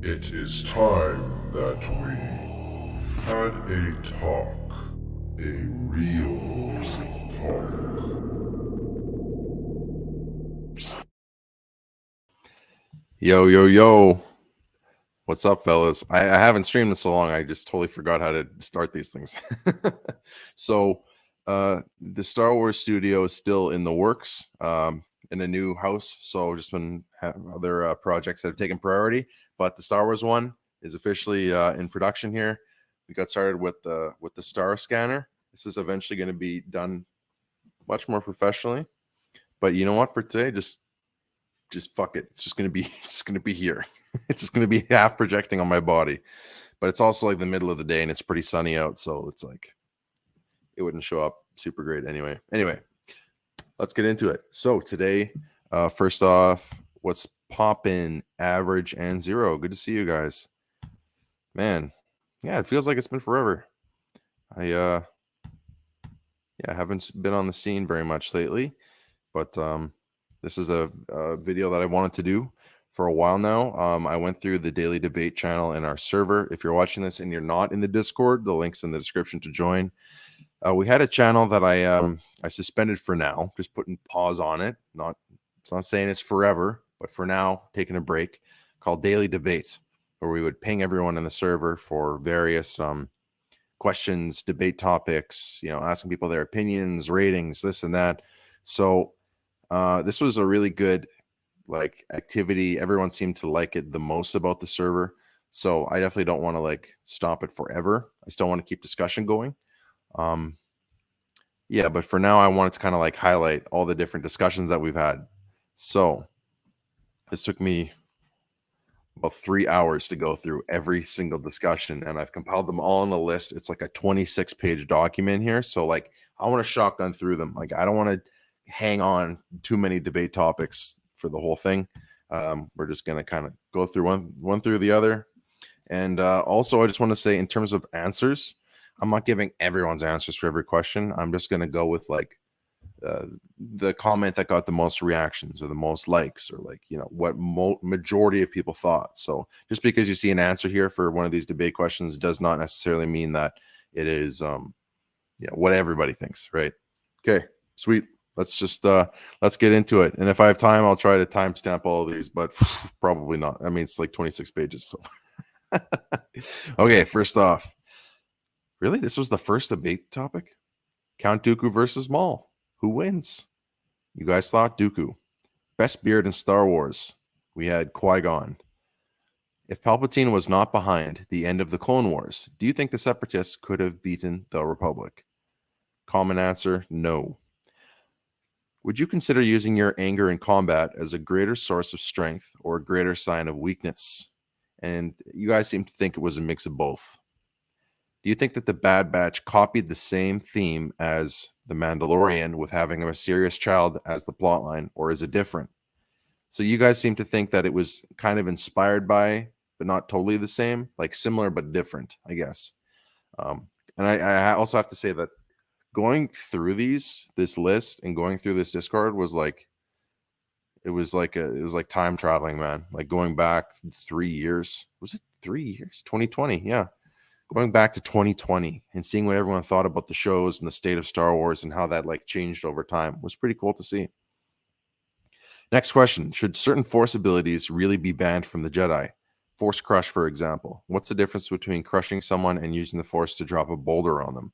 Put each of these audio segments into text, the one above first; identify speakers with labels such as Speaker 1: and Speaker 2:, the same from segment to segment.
Speaker 1: It is time that we had a talk. A real talk.
Speaker 2: Yo, yo, yo. What's up, fellas? I haven't streamed in so long. I just totally forgot how to start these things. So, the Star Wars studio is still in the works, in a new house. So, just been other projects that have taken priority. But the Star Wars one is officially in production here. We got started with the Star Scanner. This is eventually going to be done much more professionally. But you know what? For today, just fuck it. It's just gonna be here. It's just gonna be half projecting on my body. But it's also like the middle of the day and it's pretty sunny out, so it's like it wouldn't show up super great anyway. Anyway, let's get into it. So today, first off, what's poppin', Average and Zero? Good to see you guys. Man, yeah, it feels like it's been forever. I haven't been on the scene very much lately, but this is a video that I wanted to do for a while now. I went through the Daily Debate channel in our server. If you're watching this and you're not in the Discord, the link's in the description to join. We had a channel that I suspended for now, just putting pause on it. It's not saying it's forever, but for now, taking a break, called Daily Debate, where we would ping everyone in the server for various questions, debate topics, asking people their opinions, ratings, this and that. So this was a really good activity. Everyone seemed to like it the most about the server. So I definitely don't want to stop it forever. I still want to keep discussion going. Yeah, but for now I wanted to kind of highlight all the different discussions that we've had. So this took me about 3 hours to go through every single discussion, and I've compiled them all in a list. It's like a 26-page document here. So I want to shotgun through them. I don't want to hang on too many debate topics for the whole thing. We're just going to kind of go through one through the other. And also, I just want to say, in terms of answers, I'm not giving everyone's answers for every question. I'm just going to go with the comment that got the most reactions or the most likes, or what majority of people thought. So just because you see an answer here for one of these debate questions does not necessarily mean that it is what everybody thinks, right? Okay, sweet. Let's get into it. And if I have time, I'll try to timestamp all of these, but probably not. I mean, it's like 26 pages. So okay, first off, really, this was the first debate topic? Count Dooku versus Maul. Who wins? You guys thought Dooku. Best beard in Star Wars. We had Qui-Gon. If Palpatine was not behind the end of the Clone Wars, do you think the Separatists could have beaten the Republic? Common answer, no. Would you consider using your anger in combat as a greater source of strength or a greater sign of weakness? And you guys seem to think it was a mix of both. Do you think that the Bad Batch copied the same theme as The Mandalorian with having a mysterious child as the plotline, or is it different? So you guys seem to think that it was kind of inspired by, but not totally the same, similar but different, I guess. And I also have to say that going through this list and going through this Discord was it was like time traveling, man. Going back 3 years. Was it 3 years? 2020, yeah. Going back to 2020 and seeing what everyone thought about the shows and the state of Star Wars and how that changed over time was pretty cool to see. Next question. Should certain Force abilities really be banned from the Jedi? Force Crush, for example. What's the difference between crushing someone and using the Force to drop a boulder on them?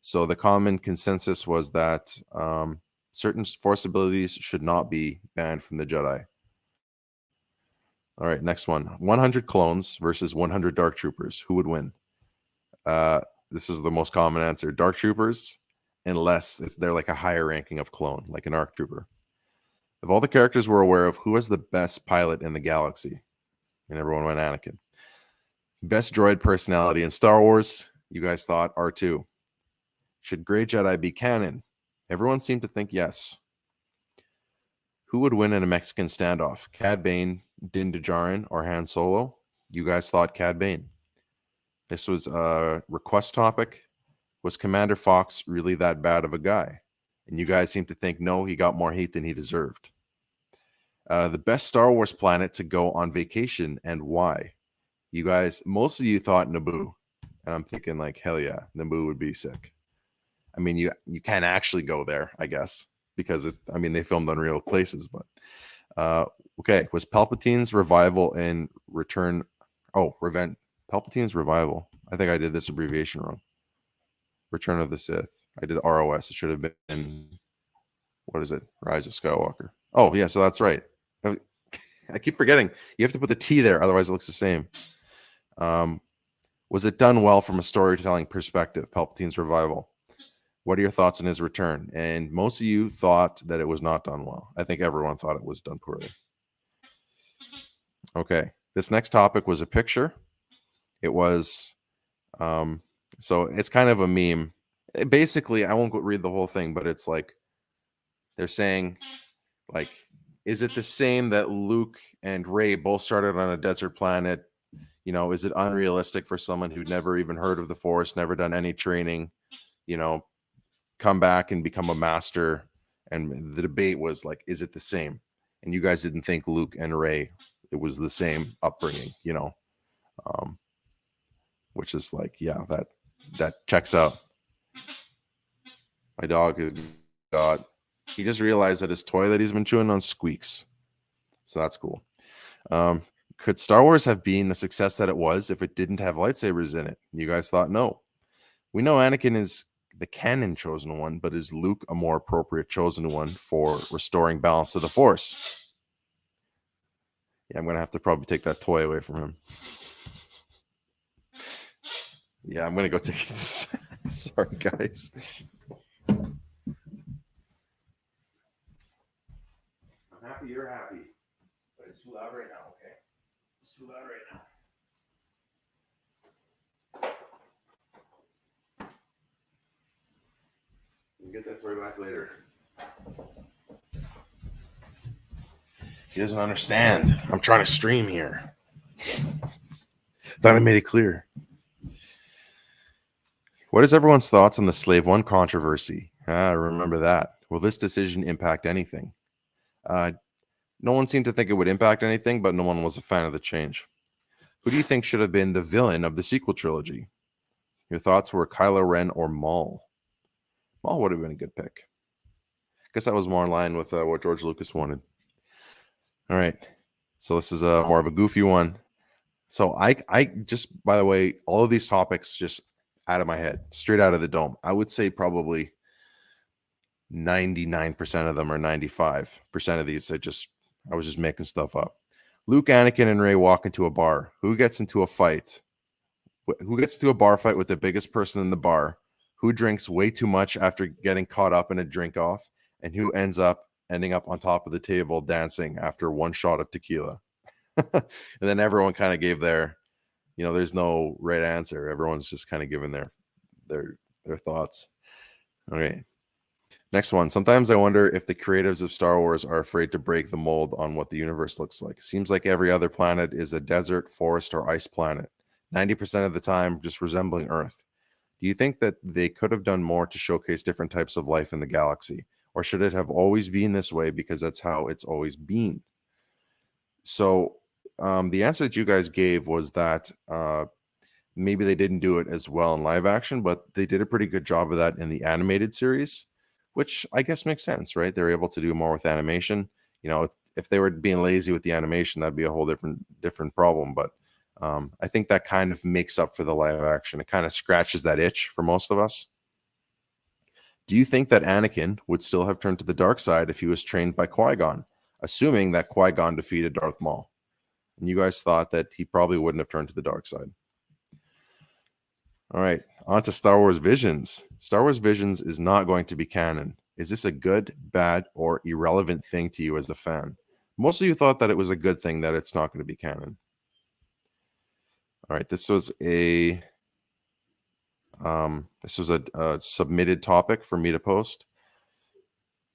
Speaker 2: So the common consensus was that certain Force abilities should not be banned from the Jedi. All right, next one. 100 clones versus 100 Dark Troopers. Who would win? This is the most common answer. Dark Troopers, unless they're a higher ranking of clone, like an ARC Trooper. Of all the characters we're aware of, who has the best pilot in the galaxy? And everyone went Anakin. Best droid personality in Star Wars? You guys thought R2. Should Grey Jedi be canon? Everyone seemed to think yes. Who would win in a Mexican standoff? Cad Bane, Din Djarin, or Han Solo? You guys thought Cad Bane. This was a request topic. Was Commander Fox really that bad of a guy? And you guys seem to think no, he got more hate than he deserved. The best Star Wars planet to go on vacation and why? You guys, most of you thought Naboo, and I'm thinking like, hell yeah, Naboo would be sick. I mean, you can't actually go there, I guess, because they filmed on real places. But okay, was Palpatine's revival in Return? Oh, Palpatine's revival. I think I did this abbreviation wrong. Return of the Sith. I did ROS. It should have been, what is it? Rise of Skywalker. Oh yeah, so that's right. I keep forgetting. You have to put the T there, otherwise it looks the same. Was it done well from a storytelling perspective, Palpatine's revival? What are your thoughts on his return? And most of you thought that it was not done well. I think everyone thought it was done poorly. Okay, this next topic was a picture. It was, so it's kind of a meme. Basically, I won't read the whole thing, but it's like, they're saying, like, is it the same that Luke and Rey both started on a desert planet? You know, is it unrealistic for someone who'd never even heard of the Force, never done any training, come back and become a master? And the debate was like, is it the same? And you guys didn't think Luke and Rey, it was the same upbringing, which is like, yeah, that checks out. My dog has got, he just realized that his toy that he's been chewing on squeaks. So that's cool. Could Star Wars have been the success that it was if it didn't have lightsabers in it? You guys thought no. We know Anakin is the canon chosen one, but is Luke a more appropriate chosen one for restoring balance to the Force? Yeah, I'm going to have to probably take that toy away from him. Yeah, I'm going to go take this. Sorry, guys. I'm happy you're happy, but it's too loud right now, okay? It's too loud right now. We'll get that toy back later. He doesn't understand. I'm trying to stream here. Thought I made it clear. What is everyone's thoughts on the Slave One controversy? I remember that. Will this decision impact anything? No one seemed to think it would impact anything, but no one was a fan of the change. Who do you think should have been the villain of the sequel trilogy? Your thoughts were Kylo Ren or Maul. Maul would have been a good pick. I guess that was more in line with what George Lucas wanted. All right. So this is more of a goofy one. So I just, by the way, all of these topics just out of my head, straight out of the dome. I would say probably 99% of them or 95% of these, I was just making stuff up. Luke, Anakin, and Rey walk into a bar. Who gets into a fight? Who gets into a bar fight with the biggest person in the bar? Who drinks way too much after getting caught up in a drink off? And who ending up on top of the table dancing after one shot of tequila? And then everyone kind of gave their, there's no right answer. Everyone's just kind of giving their thoughts. Okay. Next one. Sometimes I wonder if the creatives of Star Wars are afraid to break the mold on what the universe looks like. It seems like every other planet is a desert, forest, or ice planet. 90% of the time, just resembling Earth. Do you think that they could have done more to showcase different types of life in the galaxy? Or should it have always been this way because that's how it's always been? So the answer that you guys gave was that maybe they didn't do it as well in live action, but they did a pretty good job of that in the animated series, which I guess makes sense, right? They're able to do more with animation. If they were being lazy with the animation, that'd be a whole different problem. But I think that kind of makes up for the live action. It kind of scratches that itch for most of us. Do you think that Anakin would still have turned to the dark side if he was trained by Qui-Gon, assuming that Qui-Gon defeated Darth Maul? And you guys thought that he probably wouldn't have turned to the dark side. All right, on to Star Wars Visions. Star Wars Visions is not going to be canon. Is this a good, bad, or irrelevant thing to you as a fan? Most of you thought that it was a good thing that it's not going to be canon. All right, this was a submitted topic for me to post.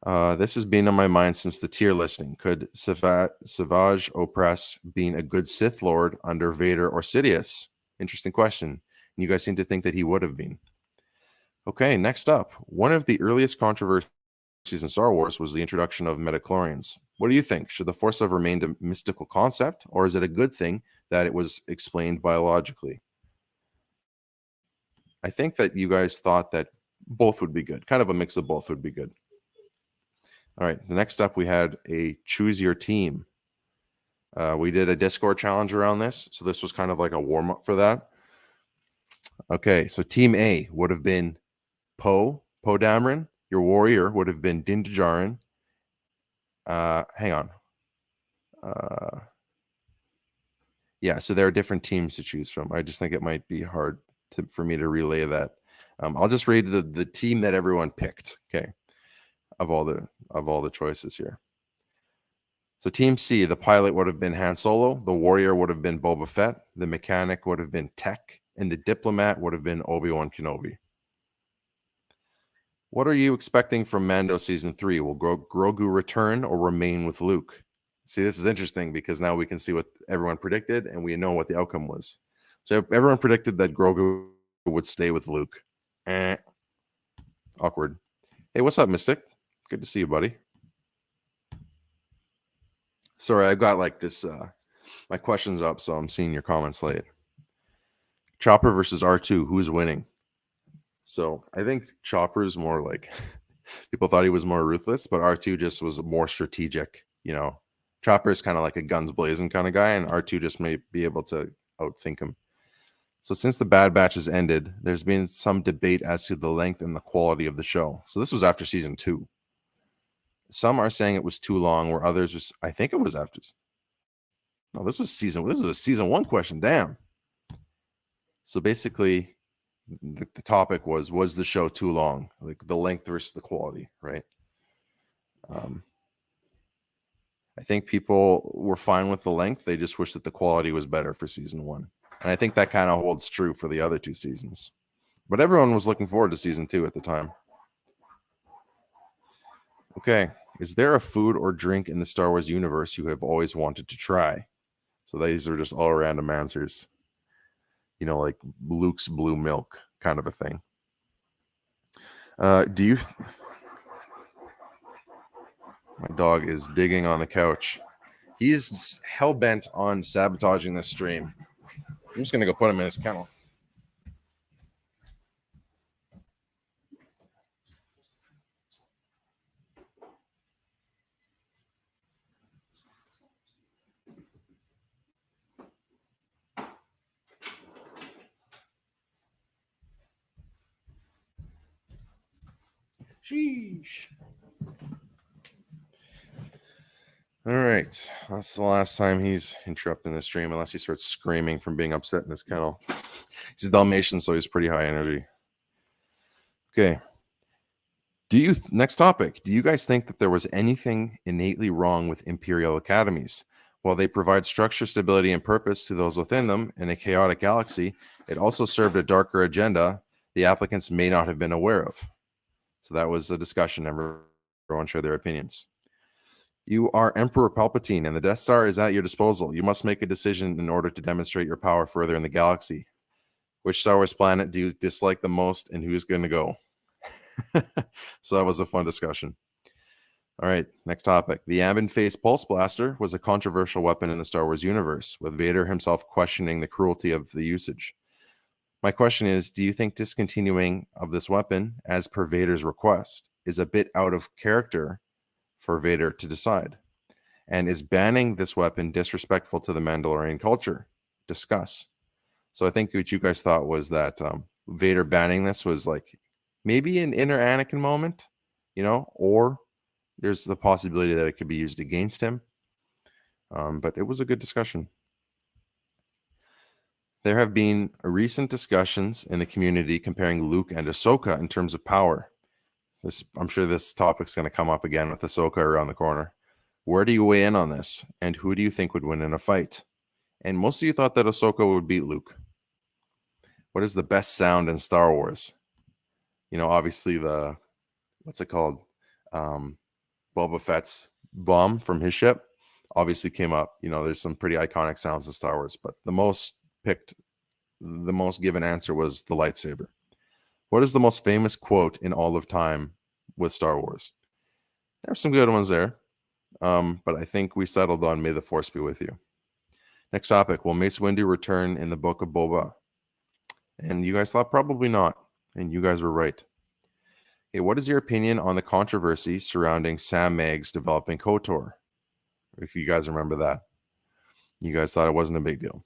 Speaker 2: This has been on my mind since the tier listing. Could Savage Opress being a good Sith Lord under Vader or Sidious? Interesting question. You guys seem to think that he would have been. Okay, next up. One of the earliest controversies season Star Wars was the introduction of midichlorians. What do you think? Should the Force have remained a mystical concept, or is it a good thing that it was explained biologically? I think that you guys thought that both would be good. Kind of a mix of both would be good. All right. The next up, we had a choose your team. We did a Discord challenge around this. So this was kind of like a warm up for that. Okay. So team A would have been Poe Dameron. Your warrior would have been Din Djarin. Hang on. Yeah. So there are different teams to choose from. I just think it might be hard for me to relay that. I'll just read the team that everyone picked. Okay. Of all the choices here. So team C, the pilot would have been Han Solo, the warrior would have been Boba Fett, the mechanic would have been Tech, and the diplomat would have been Obi-Wan Kenobi. What are you expecting from Mando Season 3? Will Grogu return or remain with Luke? See, this is interesting because now we can see what everyone predicted and we know what the outcome was. So everyone predicted that Grogu would stay with Luke. Awkward. Hey, what's up, Mystic? Good to see you, buddy. Sorry, I've got like this, my question's up, so I'm seeing your comments late. Chopper versus R2, who's winning? So I think Chopper is more like, people thought he was more ruthless, but R2 just was more strategic, you know. Chopper is kind of like a guns blazing kind of guy, and R2 just may be able to outthink him. So since the Bad Batch has ended, there's been some debate as to the length and the quality of the show. So this was after season 2. Some are saying it was too long, where others was, I think it was after. No, this was a season 1 question. Damn. So basically, the topic was the show too long? Like the length versus the quality, right? I think people were fine with the length. They just wish that the quality was better for season 1. And I think that kind of holds true for the other 2 seasons. But everyone was looking forward to season 2 at the time. Okay. Is there a food or drink in the Star Wars universe you have always wanted to try? So these are just all random answers. You know, like Luke's blue milk kind of a thing. Do you... My dog is digging on the couch. He's hell-bent on sabotaging this stream. I'm just going to go put him in his kennel. Sheesh. All right. That's the last time he's interrupting the stream, unless he starts screaming from being upset in his kennel. He's a Dalmatian, so he's pretty high energy. Okay. Next topic. Do you guys think that there was anything innately wrong with Imperial academies? While they provide structure, stability, and purpose to those within them in a chaotic galaxy, it also served a darker agenda the applicants may not have been aware of. So that was the discussion. Everyone shared their opinions. You are Emperor Palpatine, and the Death Star is at your disposal. You must make a decision in order to demonstrate your power further in the galaxy. Which Star Wars planet do you dislike the most, and who's going to go? So that was a fun discussion. All right, next topic. The Amban Face Pulse Blaster was a controversial weapon in the Star Wars universe, with Vader himself questioning the cruelty of the usage. My question is, do you think discontinuing of this weapon, as per Vader's request, is a bit out of character for Vader to decide? And is banning this weapon disrespectful to the Mandalorian culture? Discuss. So I think what you guys thought was that Vader banning this was like maybe an inner Anakin moment, you know, or there's the possibility that it could be used against him. But it was a good discussion. There have been recent discussions in the community comparing Luke and Ahsoka in terms of power. I'm sure this topic's going to come up again with Ahsoka around the corner. Where do you weigh in on this? And who do you think would win in a fight? And most of you thought that Ahsoka would beat Luke. What is the best sound in Star Wars? You know, obviously what's it called? Boba Fett's bomb from his ship obviously came up. You know, there's some pretty iconic sounds in Star Wars, but the most given answer was the lightsaber. What is the most famous quote in all of time with Star Wars? There are some good ones there. But I think we settled on May the Force be with you. Next topic. Will Mace Windu return in the Book of Boba? And you guys thought probably not. And you guys were right. Okay, what is your opinion on the controversy surrounding Sam Meggs developing KOTOR? If you guys remember that. You guys thought it wasn't a big deal.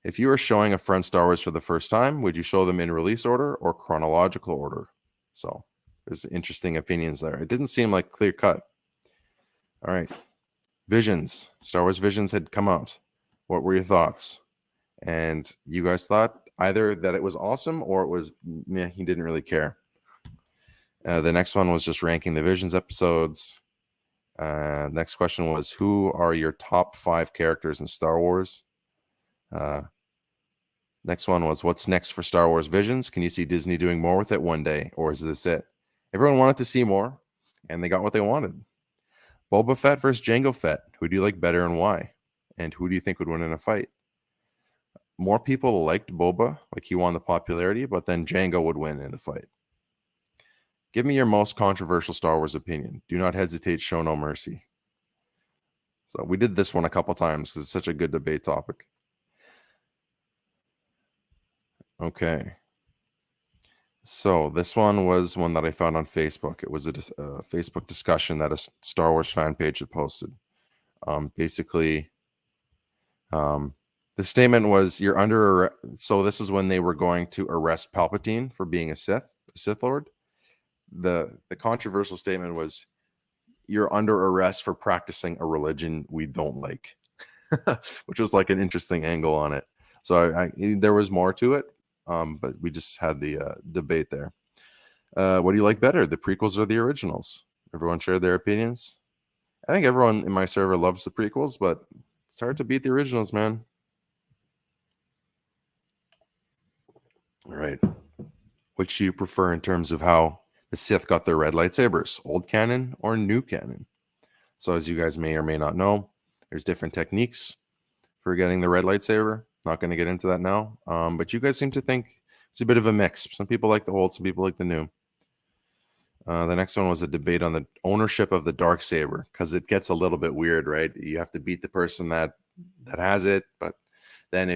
Speaker 2: If you were showing a friend Star Wars for the first time, would you show them in release order or chronological order? So there's interesting opinions there. It didn't seem like clear cut. All right. Visions. Star Wars Visions had come out. What were your thoughts? And you guys thought either that it was awesome or it was, meh, he didn't really care. The next one was just ranking the Visions episodes. Next question was, who are your top 5 characters in Star Wars? Next one was, what's next for Star Wars Visions? Can you see Disney doing more with it one day, or is this it? Everyone wanted to see more, and they got what they wanted. Boba Fett versus Jango Fett. Who do you like better and why? And who do you think would win in a fight? More people liked Boba, like he won the popularity, but then Jango would win in the fight. Give me your most controversial Star Wars opinion. Do not hesitate, show no mercy. So we did this one a couple times because it's such a good debate topic. Okay. So this one was one that I found on Facebook. It was a Facebook discussion that a Star Wars fan page had posted. Basically, the statement was, "You're under arrest." So this is when they were going to arrest Palpatine for being a Sith Lord. The controversial statement was, "You're under arrest for practicing a religion we don't like," which was like an interesting angle on it. So there was more to it. But we just had the debate there. What do you like better, the prequels or the originals? Everyone shared their opinions. I think everyone in my server loves the prequels, but it's hard to beat the originals, man. All right. Which do you prefer in terms of how the Sith got their red lightsabers? Old canon or new canon? So as you guys may or may not know, there's different techniques for getting the red lightsaber. Not going to get into that now, but you guys seem to think it's a bit of a mix. Some people like the old, some people like the new. The next one was a debate on the ownership of the Darksaber, because it gets a little bit weird, right? You have to beat the person that has it, but then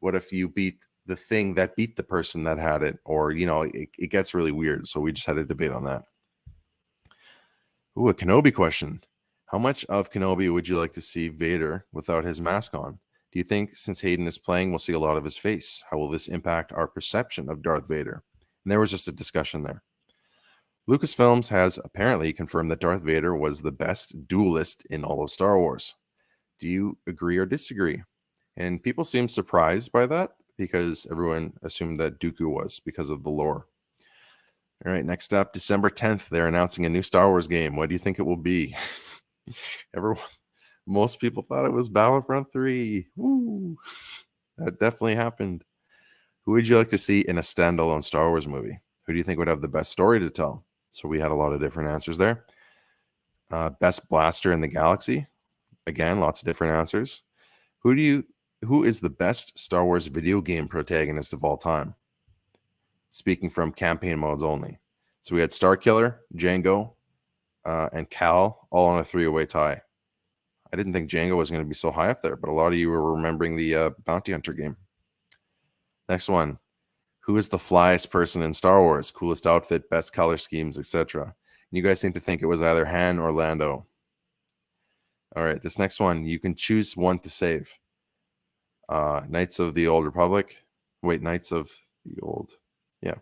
Speaker 2: what if you beat the thing that beat the person that had it? Or, it gets really weird. So we just had a debate on that. Ooh, a Kenobi question. How much of Kenobi would you like to see Vader without his mask on? Do you think since Hayden is playing, we'll see a lot of his face? How will this impact our perception of Darth Vader? And there was just a discussion there. Lucasfilms has apparently confirmed that Darth Vader was the best duelist in all of Star Wars. Do you agree or disagree? And people seem surprised by that because everyone assumed that Dooku was because of the lore. All right, next up, December 10th, they're announcing a new Star Wars game. What do you think it will be? Most people thought it was Battlefront 3. Woo! That definitely happened. Who would you like to see in a standalone Star Wars movie? Who do you think would have the best story to tell? So we had a lot of different answers there. Best blaster in the galaxy. Again, lots of different answers. Who is the best Star Wars video game protagonist of all time? Speaking from campaign modes only. So we had Starkiller, Jango, and Cal all on a 3-way tie. I didn't think Jango was going to be so high up there, but a lot of you were remembering the Bounty Hunter game. Next one. Who is the flyest person in Star Wars? Coolest outfit, best color schemes, etc. You guys seem to think it was either Han or Lando. All right, this next one. You can choose one to save. Knights of the Old Republic. Wait, Knights of the Old... Yeah.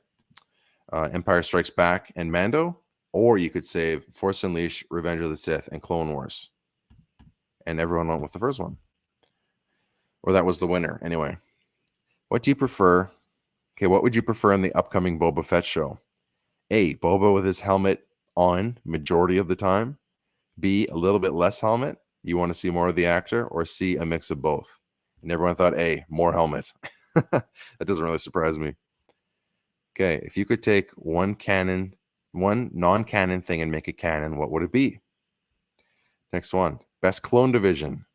Speaker 2: Empire Strikes Back and Mando. Or you could save Force Unleashed, Revenge of the Sith, and Clone Wars. And everyone went with the first one. Or that was the winner. Anyway. What do you prefer? Okay, what would you prefer in the upcoming Boba Fett show? A, Boba with his helmet on majority of the time. B, a little bit less helmet. You want to see more of the actor. Or C, a mix of both. And everyone thought A, more helmet. That doesn't really surprise me. Okay, if you could take one non-canon thing and make it canon, what would it be? Next one. Best clone division.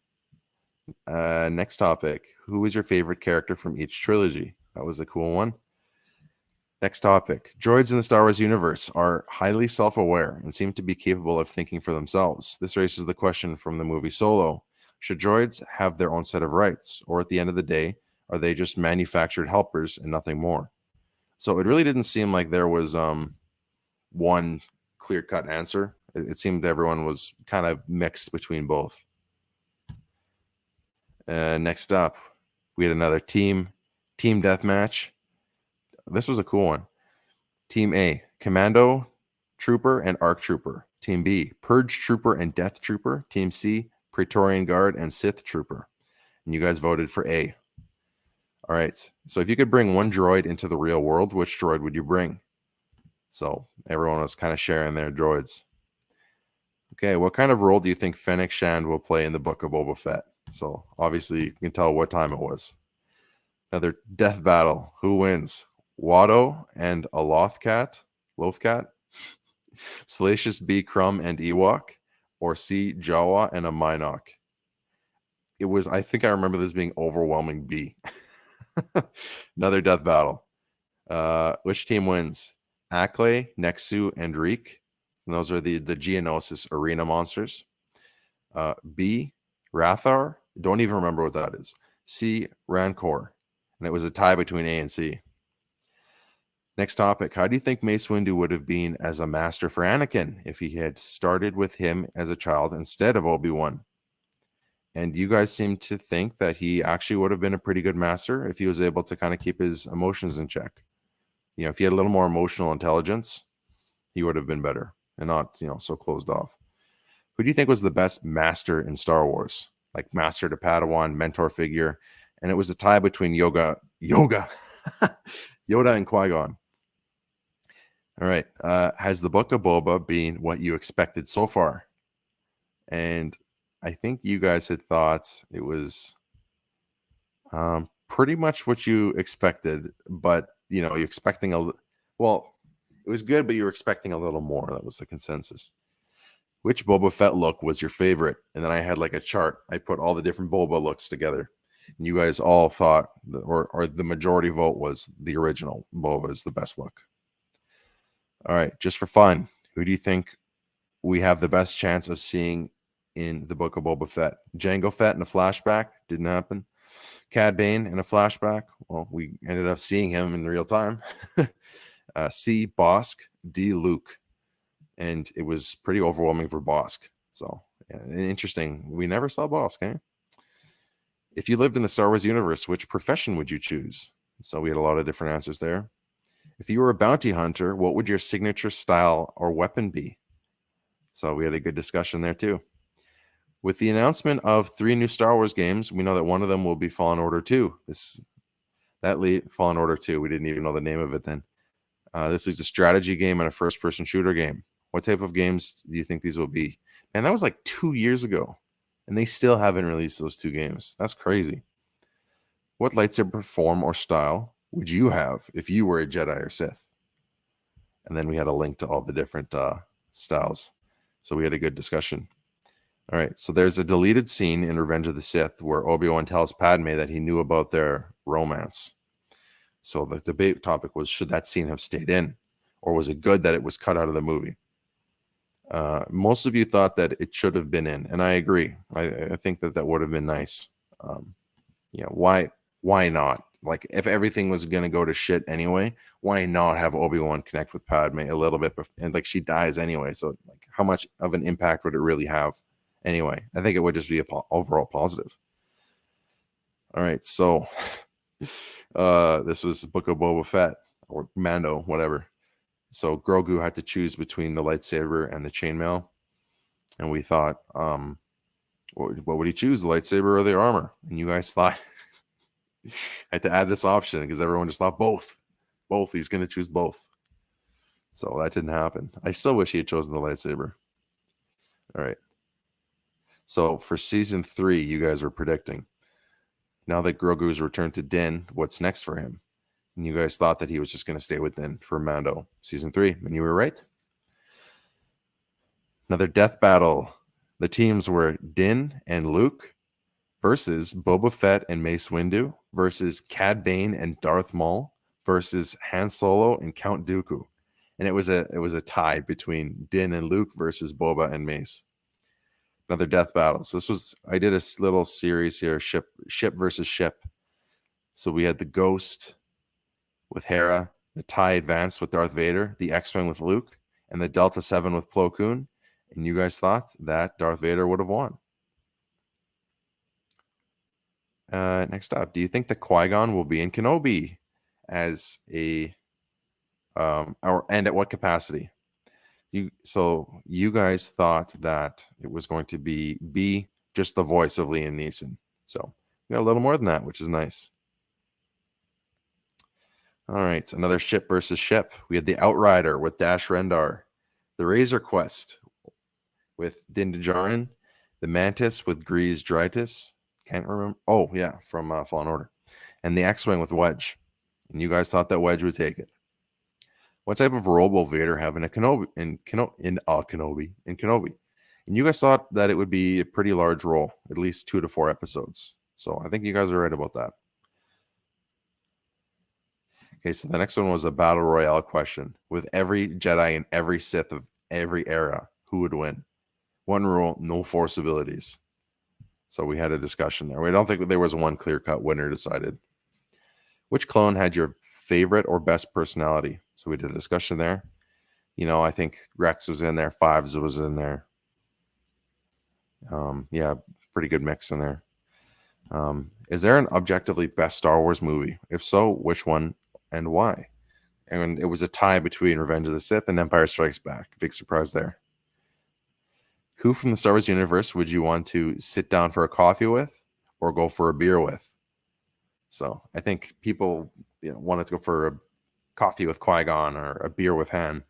Speaker 2: Next topic. Who is your favorite character from each trilogy? That was a cool one. Next topic. Droids in the Star Wars universe are highly self-aware and seem to be capable of thinking for themselves. This raises the question from the movie Solo. Should droids have their own set of rights, or at the end of the day, are they just manufactured helpers and nothing more? So it really didn't seem like there was one clear-cut answer. It seemed everyone was kind of mixed between both. Next up, we had another team deathmatch. This was a cool one. Team A, Commando Trooper and ARC Trooper. Team B, Purge Trooper and Death Trooper. Team C, Praetorian Guard and Sith Trooper. And you guys voted for A. All right. So if you could bring one droid into the real world, which droid would you bring? So everyone was kind of sharing their droids. Okay, what kind of role do you think Fennec Shand will play in the Book of Boba Fett? So obviously you can tell what time it was. Another death battle. Who wins? Watto and a Lothcat, Salacious B. Crumb and Ewok, or C. Jawa and a Minok? It was, I think I remember this being overwhelming B. Another death battle. Which team wins? Acklay, Nexu, and Reek. And those are the Geonosis arena monsters. B. Rathar. Don't even remember what that is. C. Rancor. And it was a tie between A and C. Next topic. How do you think Mace Windu would have been as a master for Anakin if he had started with him as a child instead of Obi-Wan? And you guys seem to think that he actually would have been a pretty good master if he was able to kind of keep his emotions in check. You know, if he had a little more emotional intelligence, he would have been better and not, so closed off. Who do you think was the best master in Star Wars? Like master to Padawan, mentor figure. And it was a tie between Yoda and Qui-Gon. All right. Has the Book of Boba been what you expected so far? And I think you guys had thought it was pretty much what you expected, but you're expecting it was good, but you were expecting a little more. That was the consensus. Which Boba Fett look was your favorite? And then I had like a chart. I put all the different Boba looks together. And you guys all thought, or the majority vote was the original Boba is the best look. All right, just for fun, who do you think we have the best chance of seeing in the Book of Boba Fett? Jango Fett in a flashback? Didn't happen. Cad Bane in a flashback? Well, we ended up seeing him in real time. C. Bosk. D. Luke. And it was pretty overwhelming for Bosk. So, interesting. We never saw Bosk, eh? If you lived in the Star Wars universe, which profession would you choose? So we had a lot of different answers there. If you were a bounty hunter, what would your signature style or weapon be? So we had a good discussion there too. With the announcement of 3 new Star Wars games, we know that one of them will be Fallen Order 2. Fallen Order 2, we didn't even know the name of it then. This is a strategy game and a first-person shooter game. What type of games do you think these will be? Man, that was like 2 years ago, and they still haven't released those 2 games. That's crazy. What lightsaber form or style would you have if you were a Jedi or Sith? And then we had a link to all the different styles. So we had a good discussion. All right, so there's a deleted scene in Revenge of the Sith where Obi-Wan tells Padme that he knew about their romance. So the debate topic was, should that scene have stayed in? Or was it good that it was cut out of the movie? Most of you thought that it should have been in, and I agree. I think that would have been nice. Why not? Like, if everything was going to go to shit anyway, why not have Obi-Wan connect with Padme a little bit? And like, she dies anyway, so like, how much of an impact would it really have anyway? I think it would just be overall positive. All right, so this was Book of Boba Fett, or Mando, whatever. So Grogu had to choose between the lightsaber and the chainmail, and we thought, what would he choose, the lightsaber or the armor? And you guys thought I had to add this option because everyone just thought both. He's going to choose both. So that didn't happen. I still wish he had chosen the lightsaber. All right. So for season 3, you guys were predicting. Now that Grogu's returned to Din, what's next for him? And you guys thought that he was just going to stay with Din for Mando season 3, and you were right. Another death battle. The teams were Din and Luke versus Boba Fett and Mace Windu versus Cad Bane and Darth Maul versus Han Solo and Count Dooku, and it was a tie between Din and Luke versus Boba and Mace. Another death battle. So I did a little series here, ship versus ship. So we had the Ghost with Hera, the TIE Advance with Darth Vader, the X-Wing with Luke, and the Delta 7 with Plo Koon. And you guys thought that Darth Vader would have won. Next up, do you think that Qui-Gon will be in Kenobi as and at what capacity? You guys thought that it was going to be just the voice of Liam Neeson. So we got a little more than that, which is nice. All right, another ship versus ship. We had the Outrider with Dash Rendar, the Razor Quest with Din Djarin, the Mantis with Grease Dritus. Can't remember. Oh yeah, from Fallen Order, and the X-Wing with Wedge. And you guys thought that Wedge would take it. What type of role will Vader have in Kenobi? And you guys thought that it would be a pretty large role, at least 2 to 4 episodes. So I think you guys are right about that. Okay, so the next one was a battle royale question. With every Jedi and every Sith of every era, who would win? One rule, no Force abilities. So we had a discussion there. We don't think there was one clear-cut winner decided. Which clone had your favorite or best personality? So we did a discussion there. I think Rex was in there. Fives was in there. Yeah, pretty good mix in there. Is there an objectively best Star Wars movie? If so, which one and why? And it was a tie between Revenge of the Sith and Empire Strikes Back. Big surprise there. Who from the Star Wars universe would you want to sit down for a coffee with or go for a beer with? So I think people wanted to go for a coffee with Qui-Gon or a beer with Han.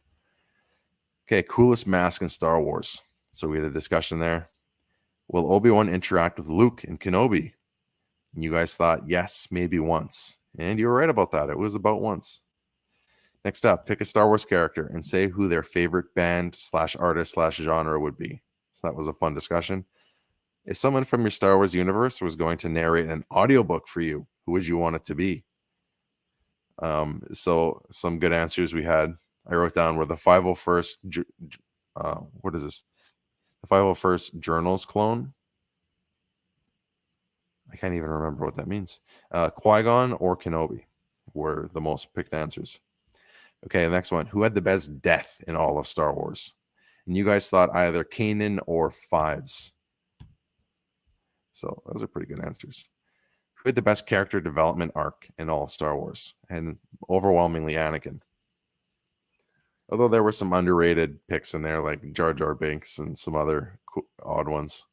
Speaker 2: Okay, coolest mask in Star Wars. So we had a discussion there. Will Obi-Wan interact with Luke in Kenobi? And you guys thought yes, maybe once. And you were right about that. It was about once. Next up, pick a Star Wars character and say who their favorite band / artist / genre would be. So that was a fun discussion. If someone from your Star Wars universe was going to narrate an audiobook for you, who would you want it to be? So some good answers we had. I wrote down were the 501st. What is this? The 501st Journals clone. I can't even remember what that means. Qui-Gon or Kenobi were the most picked answers. Okay, the next one. Who had the best death in all of Star Wars? And you guys thought either Kanan or Fives. So those are pretty good answers. Who had the best character development arc in all of Star Wars? And overwhelmingly Anakin. Although there were some underrated picks in there like Jar Jar Binks and some other odd ones.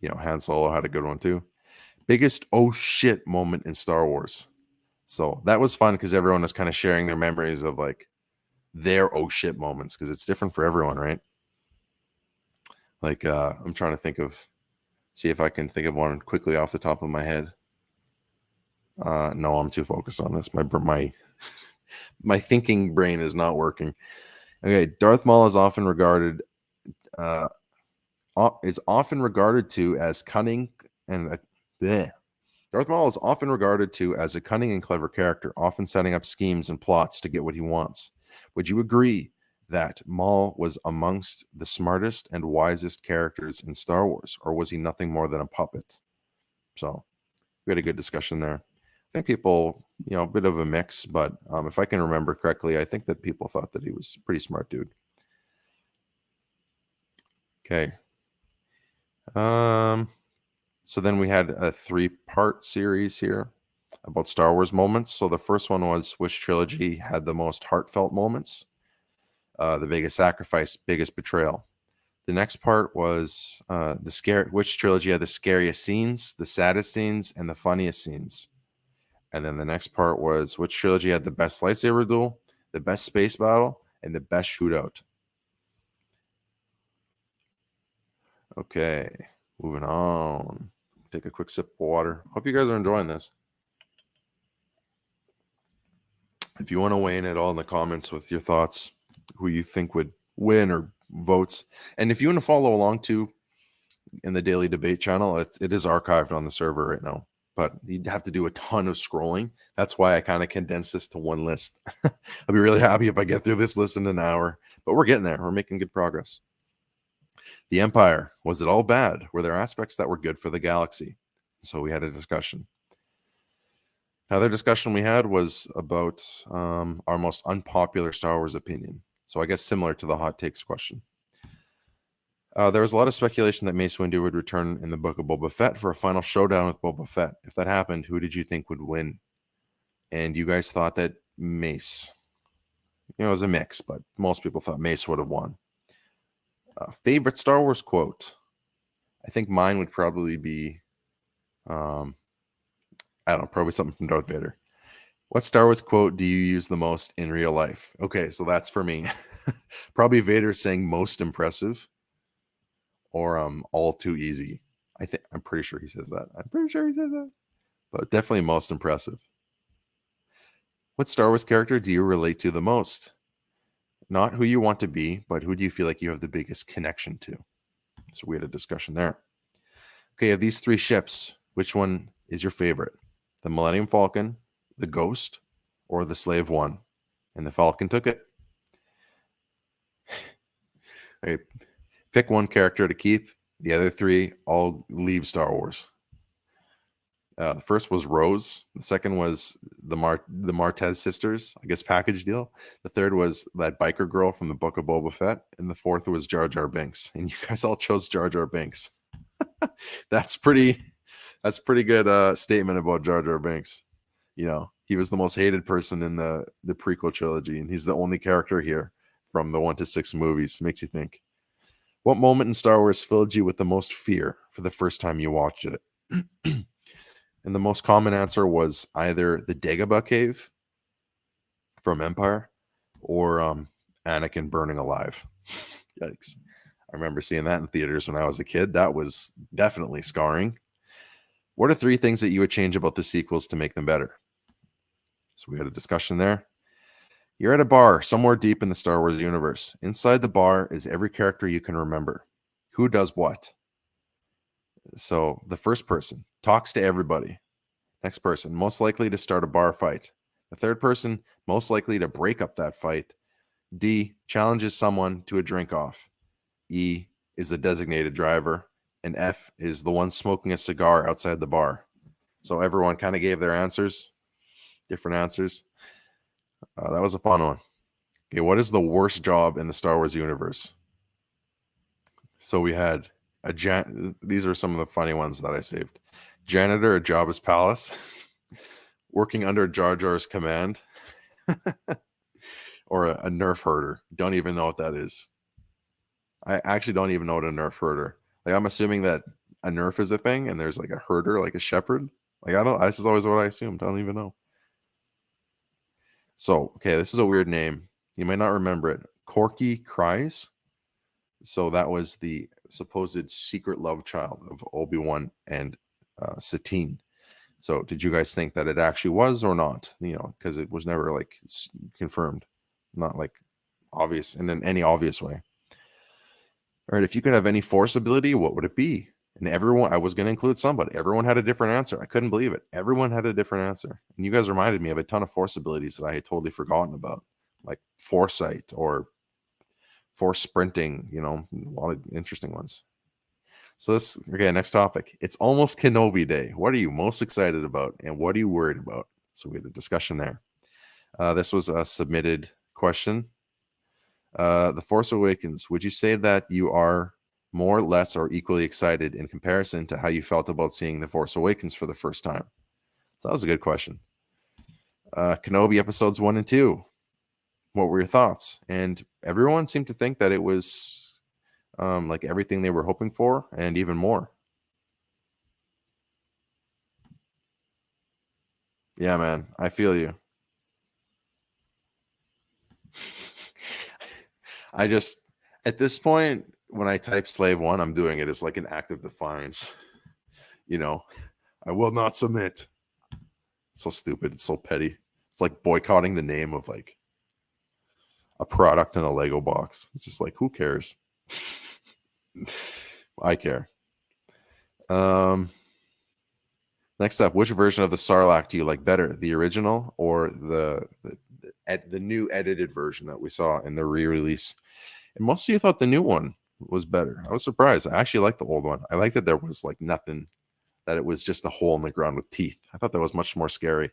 Speaker 2: Han Solo had a good one too. Biggest oh shit moment in Star Wars. So that was fun because everyone was kind of sharing their memories of like their oh shit moments because it's different for everyone, right? Like I'm trying to see if I can think of one quickly off the top of my head. No, I'm too focused on this. My thinking brain is not working. Okay, Darth Maul is often regarded to as cunning and Darth Maul is often regarded to as a cunning and clever character, often setting up schemes and plots to get what he wants. Would you agree that Maul was amongst the smartest and wisest characters in Star Wars, or was he nothing more than a puppet? So we had a good discussion there. I think people, a bit of a mix, but if I can remember correctly, I think that people thought that he was a pretty smart dude. Okay. So then we had a 3-part series here about Star Wars moments. So the first one was which trilogy had the most heartfelt moments? The biggest sacrifice, biggest betrayal. The next part was which trilogy had the scariest scenes, the saddest scenes, and the funniest scenes. And then the next part was which trilogy had the best lightsaber duel, the best space battle, and the best shootout. Okay, moving on. Take a quick sip of water. Hope you guys are enjoying this. If you want to weigh in at all in the comments with your thoughts, who you think would win or votes, and if you want to follow along too in the daily debate channel, it is archived on the server right now. but you'd have to do a ton of scrolling. That's why I kind of condensed this to one list. I'll be really happy if I get through this list in an hour, but we're getting there. We're making good progress. The Empire, was it all bad? Were there aspects that were good for the galaxy? So we had a discussion. Another discussion we had was about our most unpopular Star Wars opinion. So I guess similar to the hot takes question. There was a lot of speculation that Mace Windu would return in the Book of Boba Fett for a final showdown with Boba Fett. If that happened, who did you think would win? And you guys thought that Mace. It was a mix, but most people thought Mace would have won. Favorite Star Wars quote? I think mine would probably be, I don't know, probably something from Darth Vader. What Star Wars quote do you use the most in real life? Okay, so that's for me. Probably Vader saying most impressive, or all too easy. I'm pretty sure he says that. But definitely most impressive. What Star Wars character do you relate to the most? Not who you want to be, but who do you feel like you have the biggest connection to? So we had a discussion there. Okay, of these three ships, which one is your favorite? The Millennium Falcon, the Ghost, or the Slave One? And the Falcon took it. Okay, pick one character to keep. The other three all leave Star Wars. The first was Rose. The second was the Martez sisters, I guess package deal. The third was that biker girl from the Book of Boba Fett. And the fourth was Jar Jar Binks. And you guys all chose Jar Jar Binks. That's pretty good statement about Jar Jar Binks. He was the most hated person in the prequel trilogy, and he's the only character here from the 1 to 6 movies. Makes you think. What moment in Star Wars filled you with the most fear for the first time you watched it? And the most common answer was either the Dagobah cave from Empire or Anakin burning alive. Yikes. I remember seeing that in theaters when I was a kid. That was definitely scarring. What are 3 things that you would change about the sequels to make them better? So we had a discussion there. You're at a bar somewhere deep in the Star Wars universe. Inside the bar is every character you can remember. Who does what? So the first person talks to everybody. Next person, most likely to start a bar fight. The third person, most likely to break up that fight. D, challenges someone to a drink off. E is the designated driver. And F is the one smoking a cigar outside the bar. So everyone kind of gave their answers, different answers. That was a fun one. Okay, what is the worst job in the Star Wars universe? So we had these are some of the funny ones that I saved. Janitor at Jabba's palace, working under Jar Jar's command, or a nerf herder. Don't even know what that is. I actually don't even know what a nerf herder. Like, I'm assuming that a nerf is a thing, and there's like a herder, like a shepherd. Like, I don't. This is always what I assumed. I don't even know. So, okay, this is a weird name. You might not remember it. Corky Kryze. So that was the supposed secret love child of Obi-Wan and Satine. So did you guys think that it actually was or not? Because it was never like confirmed, not like obvious in any obvious way. All right, if you could have any Force ability, what would it be? And I was going to include somebody. Everyone had a different answer. I couldn't believe it. Everyone had a different answer. And you guys reminded me of a ton of Force abilities that I had totally forgotten about, like Foresight or Force sprinting, a lot of interesting ones. So next topic. It's almost Kenobi Day. What are you most excited about? And what are you worried about? So we had a discussion there. This was a submitted question. The Force Awakens. Would you say that you are more, less, or equally excited in comparison to how you felt about seeing The Force Awakens for the first time? So that was a good question. Kenobi episodes 1 and 2. What were your thoughts? And everyone seemed to think that it was like everything they were hoping for and even more. Yeah, man, I feel you. At this point, when I type Slave One, I'm doing it as like an act of defiance. I will not submit. It's so stupid. It's so petty. It's like boycotting the name of like a product in a Lego box. It's just like, who cares? I care. Next up, which version of the Sarlacc do you like better, the original or the new edited version that we saw in the re-release? And most of you thought the new one was better. I was surprised. I actually liked the old one. I liked that there was like nothing, that it was just a hole in the ground with teeth. I thought that was much more scary.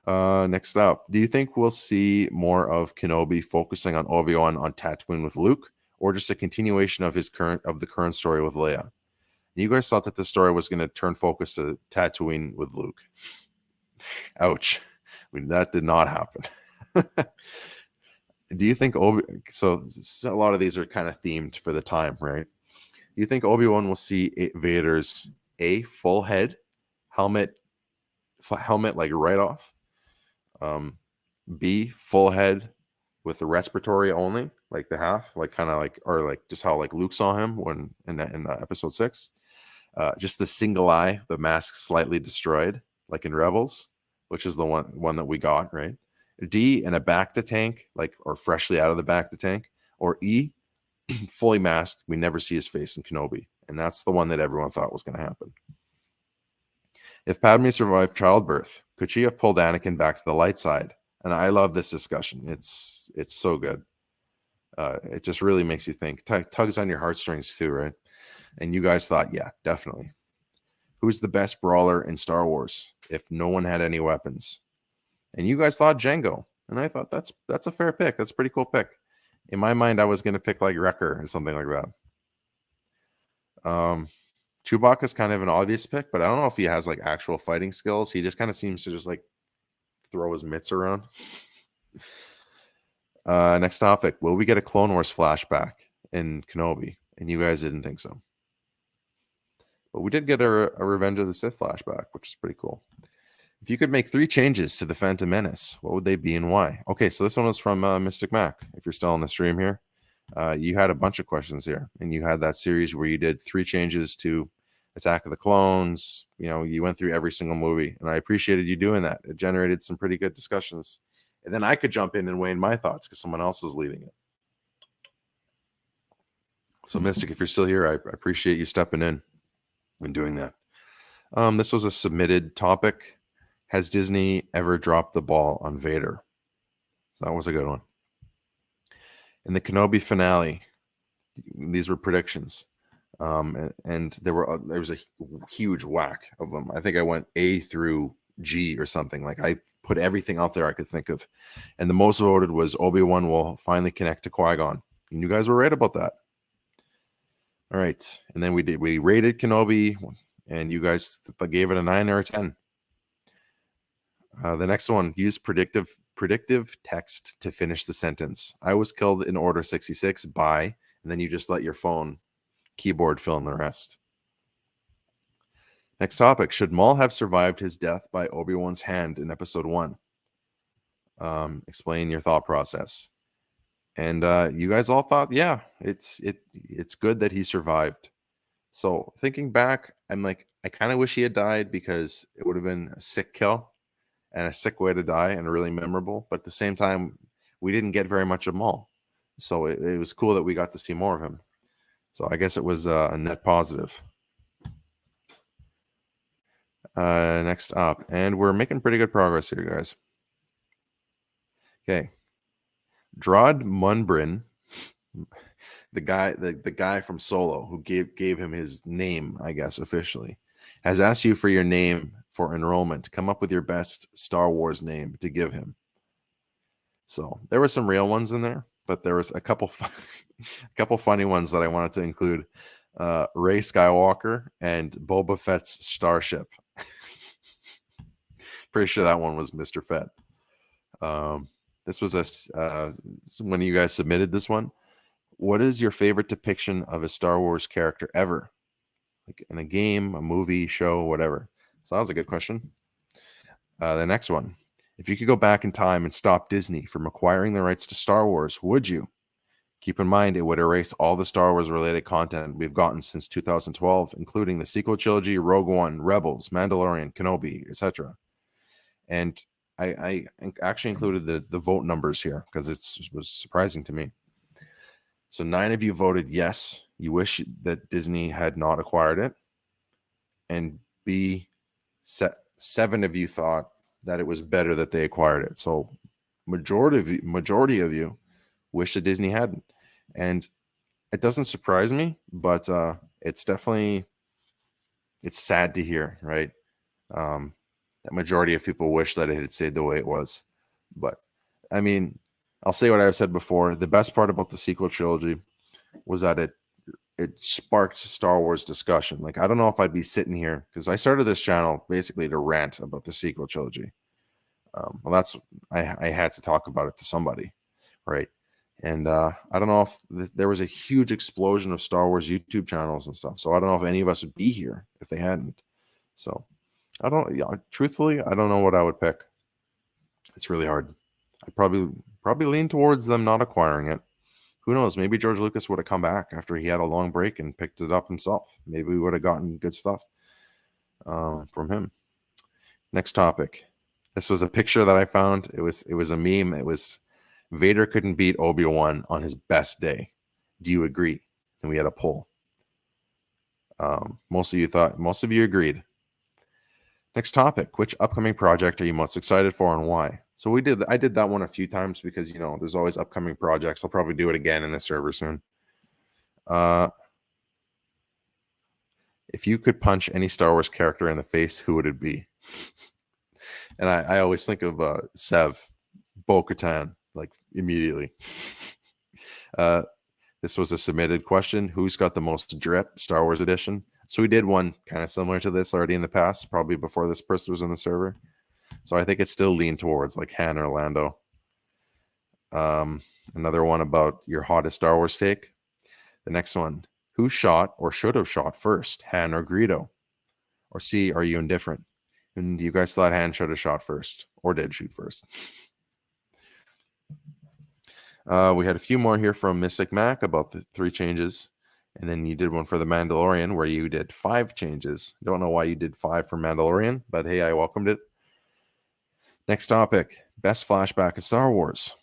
Speaker 2: Next up, do you think we'll see more of Kenobi focusing on Obi-Wan on Tatooine with Luke, or just a continuation of the current story with Leia? You guys thought that the story was going to turn focus to Tatooine with Luke. Ouch. That did not happen. Do you think so a lot of these are kind of themed for the time, right? Do you think Obi-Wan will see Vader's full head helmet like right off? B, full head with the respiratory only, like the half, like kind of like, or like just how like Luke saw him when in episode 6. Just the single eye, the mask slightly destroyed, like in Rebels, which is the one that we got, right? D, in a bacta tank, like, or freshly out of the bacta tank. Or E, fully masked, we never see his face in Kenobi. And that's the one that everyone thought was going to happen. If Padme survived childbirth, could she have pulled Anakin back to the light side? And I love this discussion. It's so good. It just really makes you think. Tugs on your heartstrings too, right? And you guys thought, yeah, definitely. Who's the best brawler in Star Wars if no one had any weapons? And you guys thought Jango. And I thought that's a fair pick. That's a pretty cool pick. In my mind, I was going to pick like Wrecker or something like that. Chewbacca's kind of an obvious pick, but I don't know if he has like actual fighting skills. He just kind of seems to just like throw his mitts around. Next topic. Will we get a Clone Wars flashback in Kenobi? And you guys didn't think so. But we did get a Revenge of the Sith flashback, which is pretty cool. If you could make 3 changes to the Phantom Menace, what would they be and why? Okay, so this one was from Mystic Mac. If you're still on the stream here, you had a bunch of questions here, and you had that series where you did 3 changes to Attack of the Clones. You know, you went through every single movie, and I appreciated you doing that. It generated some pretty good discussions. And then I could jump in and weigh in my thoughts because someone else was leading it. So, Mystic, if you're still here, I appreciate you stepping in and doing that. This was a submitted topic. Has Disney ever dropped the ball on Vader? So that was a good one. In the Kenobi finale, these were predictions. And there was a huge whack of them. I think I went A through G or something. Like I put everything out there I could think of. And the most voted was Obi-Wan will finally connect to Qui-Gon. And you guys were right about that. All right. And then we rated Kenobi, and you guys gave it a 9 or a 10. The next one, use predictive text to finish the sentence. I was killed in Order 66 by, and then you just let your phone keyboard fill in the rest. Next topic, should Maul have survived his death by Obi-Wan's hand in episode 1? Explain your thought process. And you guys all thought, yeah, it's good that he survived. So thinking back, I'm like, I kind of wish he had died because it would have been a sick kill and a sick way to die and really memorable. But at the same time, we didn't get very much of Maul. So it was cool that we got to see more of him. So I guess it was a net positive. Next up, and we're making pretty good progress here, guys. Okay. Drod Munbrin, the guy from Solo who gave him his name, I guess, officially, has asked you for your name for enrollment. Come up with your best Star Wars name to give him. So there were some real ones in there, but there was a couple funny ones that I wanted to include. Rey Skywalker and Boba Fett's starship. Pretty sure that one was Mr. Fett. This was when you guys submitted this one. What is your favorite depiction of a Star Wars character ever? Like in a game, a movie, show, whatever. So that was a good question. The next one. If you could go back in time and stop Disney from acquiring the rights to Star Wars, would you? Keep in mind, it would erase all the Star Wars related content we've gotten since 2012, including the sequel trilogy, Rogue One, Rebels, Mandalorian, Kenobi, etc. And I actually included the vote numbers here because it was surprising to me. So 9 of you voted yes, you wish that Disney had not acquired it. And B, 7 of you thought that it was better that they acquired it. So majority of you wish that Disney hadn't. And it doesn't surprise me, but it's definitely, it's sad to hear, right? The majority of people wish that it had stayed the way it was. But I mean, I'll say what I've said before. The best part about the sequel trilogy was that it sparked Star Wars discussion. Like, I don't know if I'd be sitting here, because I started this channel basically to rant about the sequel trilogy. Well, that's I had to talk about it to somebody, right? And I don't know if there was a huge explosion of Star Wars YouTube channels and stuff. So I don't know if any of us would be here if they hadn't. So I don't. Yeah, truthfully, I don't know what I would pick. It's really hard. I'd probably lean towards them not acquiring it. Who knows? Maybe George Lucas would have come back after he had a long break and picked it up himself. Maybe we would have gotten good stuff from him. Next topic. This was a picture that I found. It was a meme. It was Vader couldn't beat Obi-Wan on his best day. Do you agree? And we had a poll. Most of you agreed. Next topic. Which upcoming project are you most excited for and why? So I did that one a few times because, you know, there's always upcoming projects. I'll probably do it again in the server soon. If you could punch any Star Wars character in the face, who would it be? And I always think of Sev, Bo-Katan, like immediately. This was a submitted question. Who's got the most drip? Star Wars edition. So we did one kind of similar to this already in the past, probably before this person was in the server. So I think it's still leaned towards like Han or Lando. Another one about your hottest Star Wars take. The next one. Who shot or should have shot first, Han or Greedo? Or C, are you indifferent? And you guys thought Han should have shot first or did shoot first. We had a few more here from Mystic Mac about the 3 changes. And then you did one for The Mandalorian where you did 5 changes. Don't know why you did 5 for Mandalorian, but hey, I welcomed it. Next topic. Best flashback of Star Wars.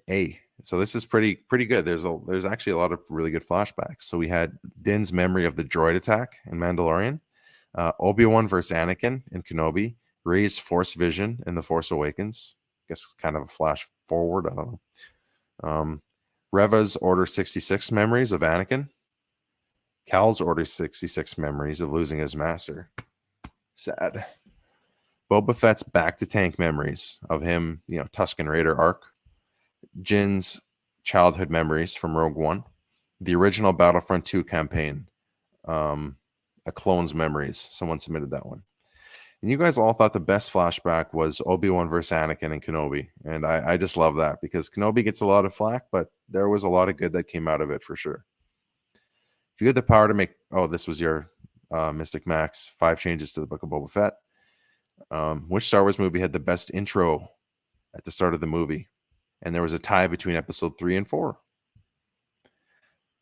Speaker 2: A. So this is pretty good. There's actually a lot of really good flashbacks. So we had Din's memory of the droid attack in Mandalorian. Obi-Wan versus Anakin in Kenobi. Rey's Force vision in The Force Awakens. I guess kind of a flash forward. I don't know. Reva's Order 66 memories of Anakin. Cal's Order 66 memories of losing his master. Sad. Boba Fett's back to tank memories of him, you know, Tusken Raider arc. Jin's childhood memories from Rogue One. The original Battlefront 2 campaign. A clone's memories. Someone submitted that one. And you guys all thought the best flashback was Obi-Wan versus Anakin and Kenobi. And I just love that because Kenobi gets a lot of flack, but there was a lot of good that came out of it for sure. If you had the power to make... Oh, this was your Mystic Max. 5 changes to the Book of Boba Fett. Which Star Wars movie had the best intro at the start of the movie? And there was a tie between episode 3 and 4.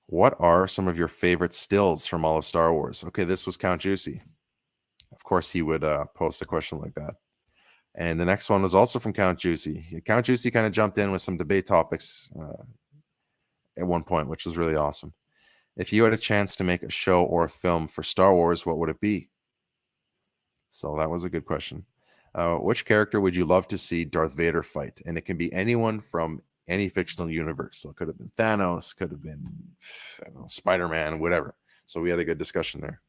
Speaker 2: What are some of your favorite stills from all of Star Wars? Okay, this was Count Juicy. Of course, he would post a question like that. And the next one was also from Count Juicy. Count Juicy kind of jumped in with some debate topics at one point, which was really awesome. If you had a chance to make a show or a film for Star Wars, what would it be? So that was a good question. Which character would you love to see Darth Vader fight? And it can be anyone from any fictional universe. So it could have been Thanos, could have been, I don't know, Spider-Man, whatever. So we had a good discussion there.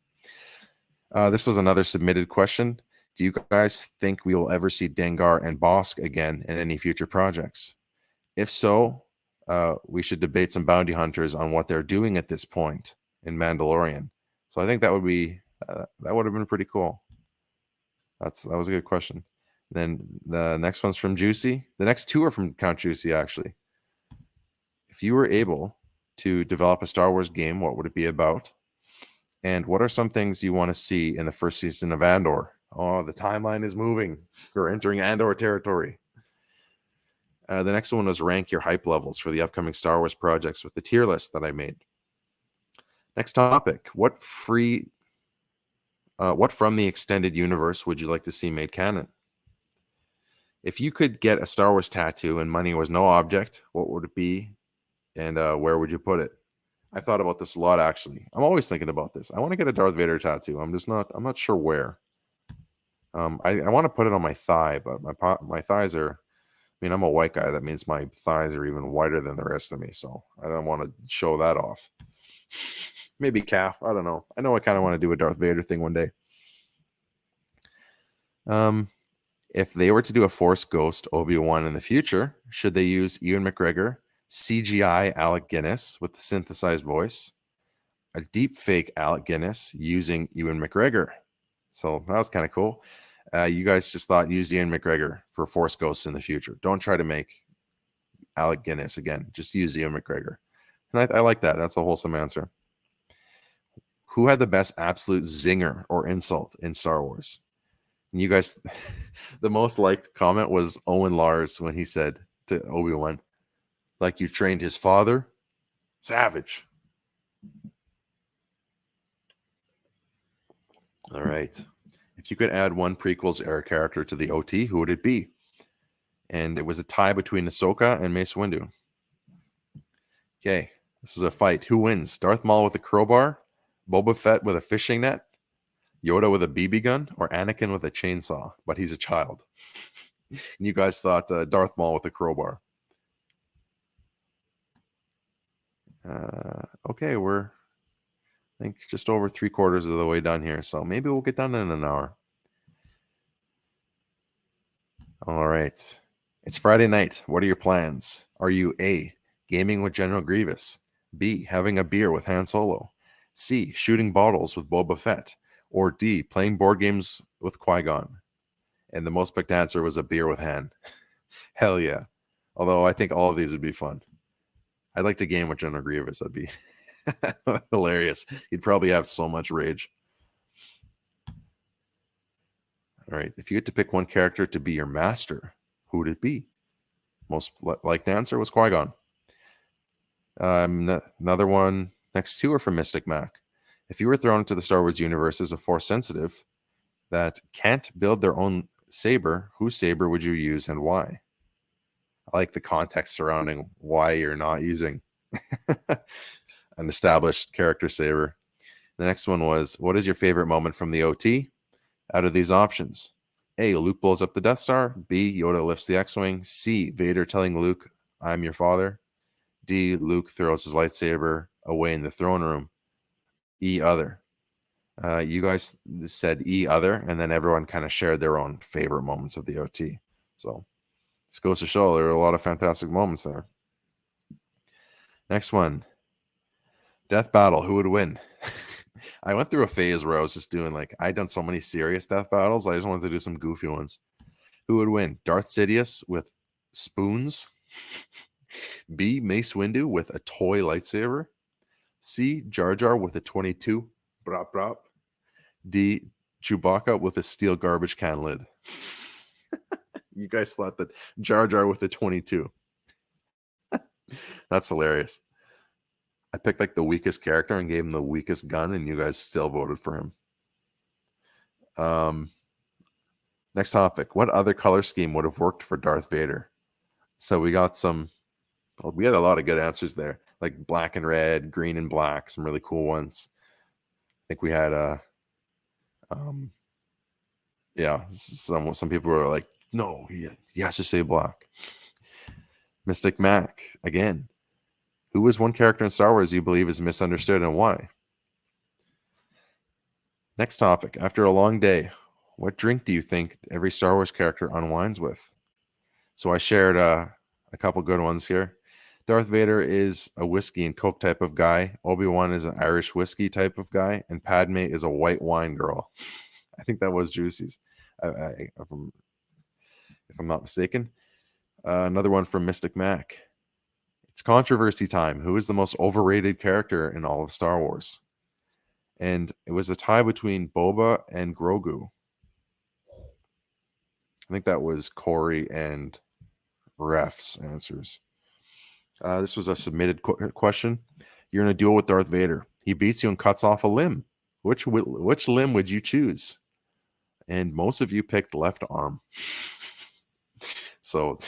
Speaker 2: This was another submitted question. Do you guys think we will ever see Dengar and Bosk again in any future projects? If so, we should debate some bounty hunters on what they're doing at this point in Mandalorian. So I think that would be that would have been pretty cool. That was a good question. Then the next one's from Juicy. The next 2 are from Count Juicy, actually. If you were able to develop a Star Wars game, what would it be about? And what are some things you want to see in the first season of Andor? Oh, the timeline is moving. We're entering Andor territory. The next one was rank your hype levels for the upcoming Star Wars projects with the tier list that I made. Next topic. What from the extended universe would you like to see made canon? If you could get a Star Wars tattoo and money was no object, what would it be? And where would you put it? I've thought about this a lot, actually. I'm always thinking about this. I want to get a Darth Vader tattoo. I'm not sure where. I want to put it on my thigh, but my thighs are. I mean, I'm a white guy. That means my thighs are even whiter than the rest of me. So I don't want to show that off. Maybe calf. I don't know. I know I kind of want to do a Darth Vader thing one day. If they were to do a Force Ghost Obi-Wan in the future, should they use Ewan McGregor, CGI Alec Guinness with the synthesized voice, a deep fake Alec Guinness using Ewan McGregor? So that was kind of cool. You guys just thought use Ewan McGregor for Force Ghosts in the future. Don't try to make Alec Guinness again. Just use Ewan McGregor. And I like that. That's a wholesome answer. Who had the best absolute zinger or insult in Star Wars? And you guys, the most liked comment was Owen Lars when he said to Obi-Wan, like you trained his father? Savage. All right. If you could add one prequels era character to the OT, who would it be? And it was a tie between Ahsoka and Mace Windu. Okay, this is a fight. Who wins? Darth Maul with a crowbar, Boba Fett with a fishing net, Yoda with a BB gun, or Anakin with a chainsaw? But he's a child. And you guys thought Darth Maul with a crowbar. Okay, we're, I think, just over 3/4 of the way done here. So maybe we'll get done in an hour. All right. It's Friday night. What are your plans? Are you A, gaming with General Grievous, B, having a beer with Han Solo, C, shooting bottles with Boba Fett, or D, playing board games with Qui-Gon? And the most picked answer was a beer with Han. Hell yeah. Although I think all of these would be fun. I'd like to game with General Grievous. That'd be hilarious. He'd probably have so much rage. All right. If you had to pick one character to be your master, who would it be? Most liked answer was Qui-Gon. Another one next to or from Mystic Mac. If you were thrown into the Star Wars universe as a Force sensitive that can't build their own saber, whose saber would you use and why? I like the context surrounding why you're not using an established character saber. The next one was, what is your favorite moment from the OT? Out of these options, A, Luke blows up the Death Star, B, Yoda lifts the X-Wing, C, Vader telling Luke, I'm your father, D, Luke throws his lightsaber away in the throne room, E, other. You guys said E, other, and then everyone kind of shared their own favorite moments of the OT. So this goes to show there are a lot of fantastic moments there. Next one, death battle, who would win? I went through a phase where I was just doing I'd done so many serious death battles. I just wanted to do some goofy ones. Who would win? Darth Sidious with spoons, B, Mace Windu with a toy lightsaber, C, Jar Jar with a 22, brop brop, D, Chewbacca with a steel garbage can lid. You guys thought that Jar Jar with a 22. That's hilarious. I picked the weakest character and gave him the weakest gun, and you guys still voted for him. Next topic. What other color scheme would have worked for Darth Vader? So we got we had a lot of good answers there, like black and red, green and black, some really cool ones. I think we had some people were like, no, he has to say black. Mystic Mac, again. Who is one character in Star Wars you believe is misunderstood and why? Next topic. After a long day, what drink do you think every Star Wars character unwinds with? So I shared a couple good ones here. Darth Vader is a whiskey and Coke type of guy. Obi-Wan is an Irish whiskey type of guy. And Padme is a white wine girl. I think that was Juicy's, if I'm not mistaken. Another one from Mystic Mac. It's controversy time. Who is the most overrated character in all of Star Wars? And it was a tie between Boba and Grogu. I think that was Corey and Ref's answers. This was a submitted question. You're in a duel with Darth Vader. He beats you and cuts off a limb. Which limb would you choose? And most of you picked left arm. So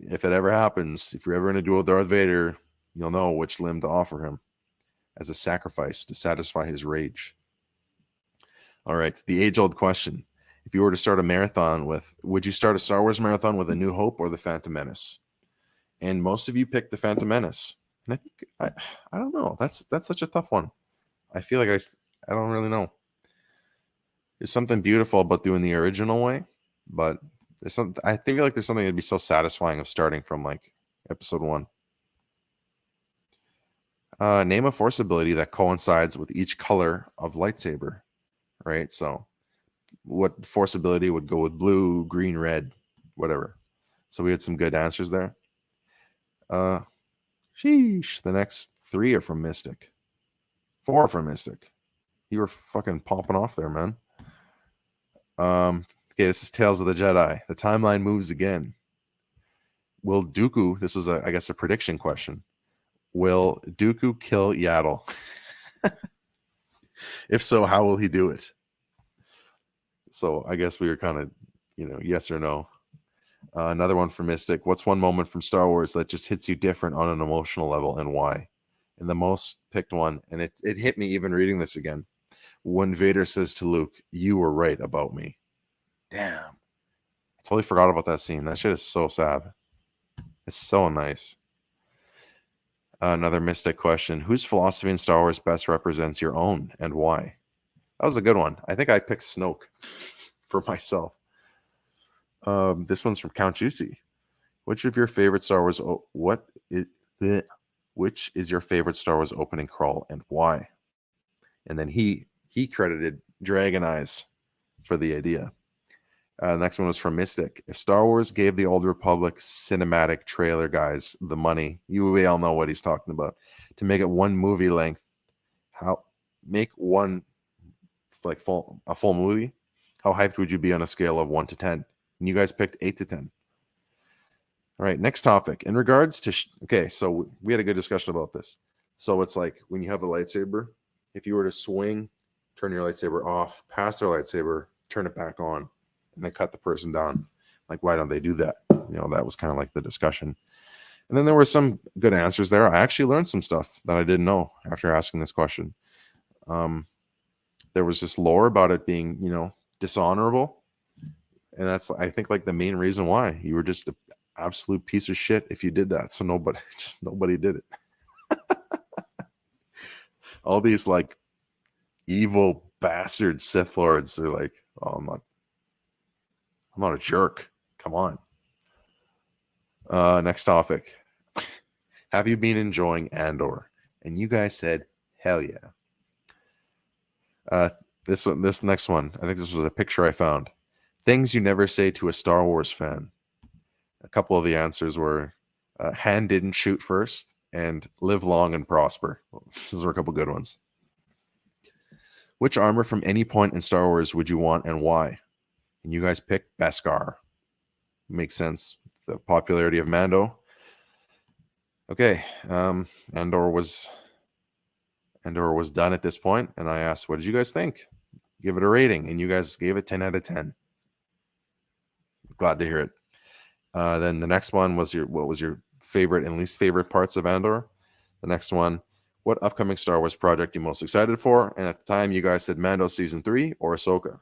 Speaker 2: if it ever happens, if you're ever in a duel with Darth Vader, you'll know which limb to offer him as a sacrifice to satisfy his rage. All right, the age-old question. If you were to start a marathon would you start a Star Wars marathon with A New Hope or The Phantom Menace? And most of you picked The Phantom Menace. And I think, I don't know. That's such a tough one. I feel like I don't really know. There's something beautiful about doing the original way, but I feel like there's something that'd be so satisfying of starting from like episode 1. Name a force ability that coincides with each color of lightsaber, right? So what force ability would go with blue, green, red, whatever. So we had some good answers there. Sheesh. The next 3 are from Mystic. 4 from Mystic. You were fucking popping off there, man. Okay, this is Tales of the Jedi. The timeline moves again. Will Dooku, this was I guess a prediction question. Will Dooku kill Yaddle? If so, how will he do it? So I guess we were kind of, yes or no. Another one from Mystic. What's one moment from Star Wars that just hits you different on an emotional level, and why? And the most picked one, and it hit me even reading this again, when Vader says to Luke, "You were right about me." Damn. I totally forgot about that scene. That shit is so sad. It's so nice. Another Mystic question. Whose philosophy in Star Wars best represents your own, and why? That was a good one. I think I picked Snoke for myself. This one's from Count Juicy. Which is your favorite Star Wars opening crawl, and why? And then he credited Dragon Eyes for the idea. Next one was from Mystic. If Star Wars gave the Old Republic cinematic trailer guys the money, we all know what he's talking about, to make it one movie length, make one like a full movie, how hyped would you be on a scale of 1 to 10? And you guys picked 8 to 10. All right, next topic. In regards to okay, so we had a good discussion about this. So it's like when you have a lightsaber, if you were to swing, turn your lightsaber off, pass their lightsaber, turn it back on, and then cut the person down. Like, why don't they do that? That was kind of like the discussion. And then there were some good answers there. I actually learned some stuff that I didn't know after asking this question. There was just lore about it being, dishonorable. And that's, I think, like the main reason why. You were just an absolute piece of shit if you did that. So nobody did it. All these like evil bastard Sith Lords are like, oh, I'm not a jerk. Come on. Next topic. Have you been enjoying Andor? And you guys said, hell yeah. This next one, I think this was a picture I found. Things you never say to a Star Wars fan. A couple of the answers were, Han didn't shoot first, and live long and prosper. These are a couple good ones. Which armor from any point in Star Wars would you want, and why? And you guys picked Beskar. Makes sense. The popularity of Mando. Okay, Andor was done at this point, and I asked, what did you guys think? Give it a rating, and you guys gave it 10 out of 10. Glad to hear it. Then the next one was what was your favorite and least favorite parts of Andor? The next one, what upcoming Star Wars project you most excited for? And at the time, you guys said Mando Season 3 or Ahsoka.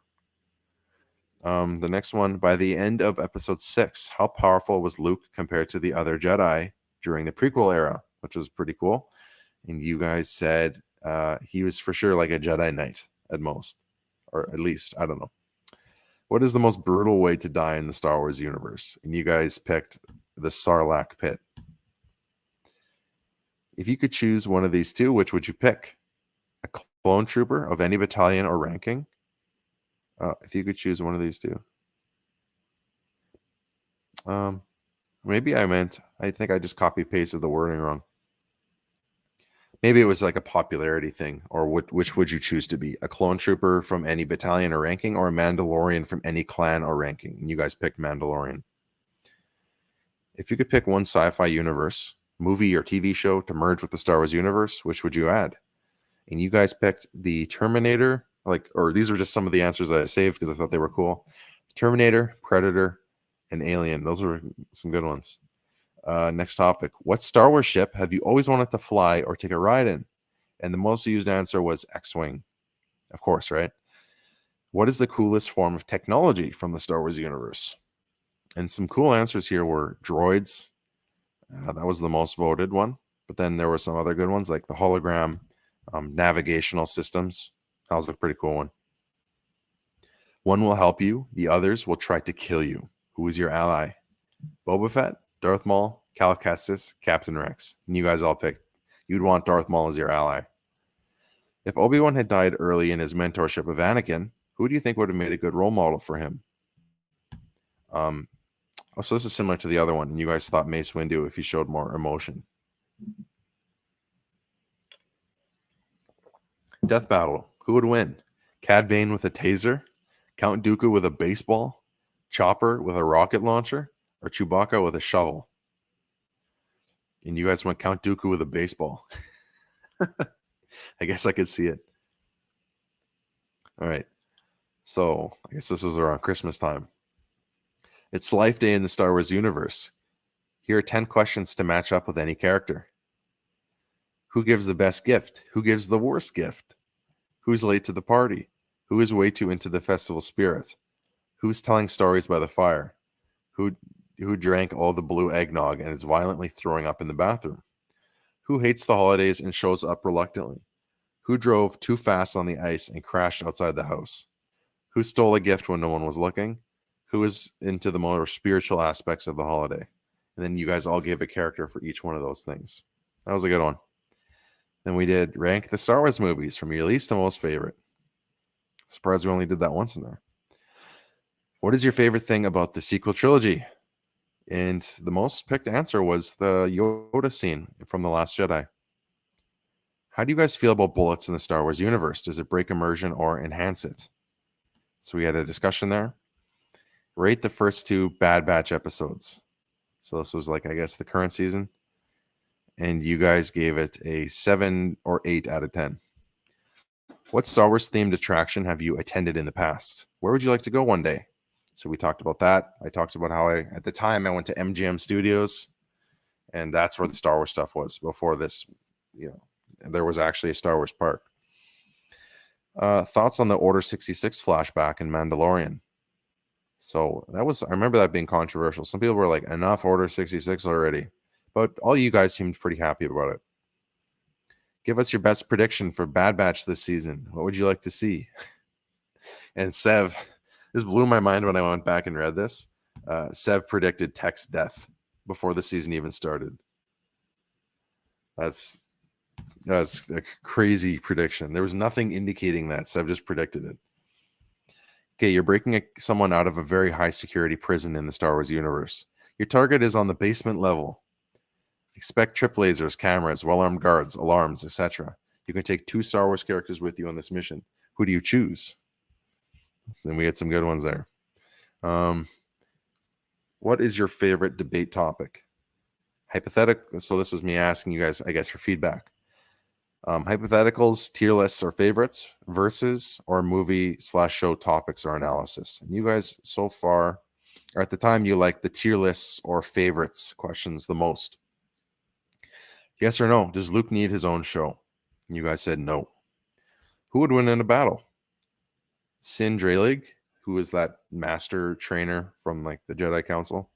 Speaker 2: The next one, by the end of episode 6, how powerful was Luke compared to the other Jedi during the prequel era, which was pretty cool. And you guys said he was for sure like a Jedi Knight at most, or at least, I don't know. What is the most brutal way to die in the Star Wars universe? And you guys picked the Sarlacc pit. If you could choose one of these two, which would you pick? A clone trooper of any battalion or ranking? If you could choose one of these two. Maybe I think I just copy-pasted the wording wrong. Maybe it was like a popularity thing, or which would you choose to be? A clone trooper from any battalion or ranking, or a Mandalorian from any clan or ranking? And you guys picked Mandalorian. If you could pick one sci-fi universe, movie or TV show to merge with the Star Wars universe, which would you add? And you guys picked the Terminator, or these were just some of the answers I saved because I thought they were cool. Terminator, Predator, and Alien. Those were some good ones. Next topic. What Star Wars ship have you always wanted to fly or take a ride in? And the most used answer was X-Wing. Of course, right? What is the coolest form of technology from the Star Wars universe? And some cool answers here were droids. That was the most voted one. But then there were some other good ones like the hologram, navigational systems. That was a pretty cool one. One will help you. The others will try to kill you. Who is your ally? Boba Fett, Darth Maul, Cal Kestis, Captain Rex. And you guys all picked. You'd want Darth Maul as your ally. If Obi-Wan had died early in his mentorship of Anakin, who do you think would have made a good role model for him? So this is similar to the other one, and you guys thought Mace Windu if he showed more emotion. Death battle. Who would win? Cad Bane with a taser, Count Dooku with a baseball, Chopper with a rocket launcher, or Chewbacca with a shovel? And you guys went Count Dooku with a baseball. I guess I could see it. All right. So I guess this was around Christmas time. It's Life Day in the Star Wars universe. Here are 10 questions to match up with any character. Who gives the best gift? Who gives the worst gift? Who's late to the party? Who is way too into the festival spirit? Who's telling stories by the fire? Who drank all the blue eggnog and is violently throwing up in the bathroom? Who hates the holidays and shows up reluctantly? Who drove too fast on the ice and crashed outside the house? Who stole a gift when no one was looking? Who is into the more spiritual aspects of the holiday? And then you guys all gave a character for each one of those things. That was a good one. Then we did rank the Star Wars movies from your least to most favorite. Surprised we only did that once in there. What is your favorite thing about the sequel trilogy? And the most picked answer was the Yoda scene from The Last Jedi. How do you guys feel about bullets in the Star Wars universe? Does it break immersion or enhance it? So we had a discussion there. Rate the first 2 Bad Batch episodes. So this was like, I guess, the current season. And you guys gave it a 7 or 8 out of 10. What Star Wars themed attraction have you attended in the past? Where would you like to go one day? So we talked about that. I talked about how at the time I went to MGM Studios, and that's where the Star Wars stuff was before this. There was actually a Star Wars park. Thoughts on the Order 66 flashback in Mandalorian? So I remember that being controversial. Some people were like, enough Order 66 already. But all you guys seemed pretty happy about it. Give us your best prediction for Bad Batch this season. What would you like to see? And Sev, this blew my mind when I went back and read this. Sev predicted Tech's death before the season even started. That's a crazy prediction. There was nothing indicating that. Sev just predicted it. Okay, you're breaking someone out of a very high security prison in the Star Wars universe. Your target is on the basement level. Expect trip lasers, cameras, well-armed guards, alarms, etc. You can take 2 Star Wars characters with you on this mission. Who do you choose? And we had some good ones there. What is your favorite debate topic? Hypothetical. So this is me asking you guys, I guess, for feedback. Hypotheticals, tier lists, or favorites, versus, or movie/show topics or analysis. And you guys so far, or at the time, you like the tier lists or favorites questions the most. Yes or no? Does Luke need his own show? And you guys said no. Who would win in a battle? Sin Draylig, who is that master trainer from like the Jedi Council,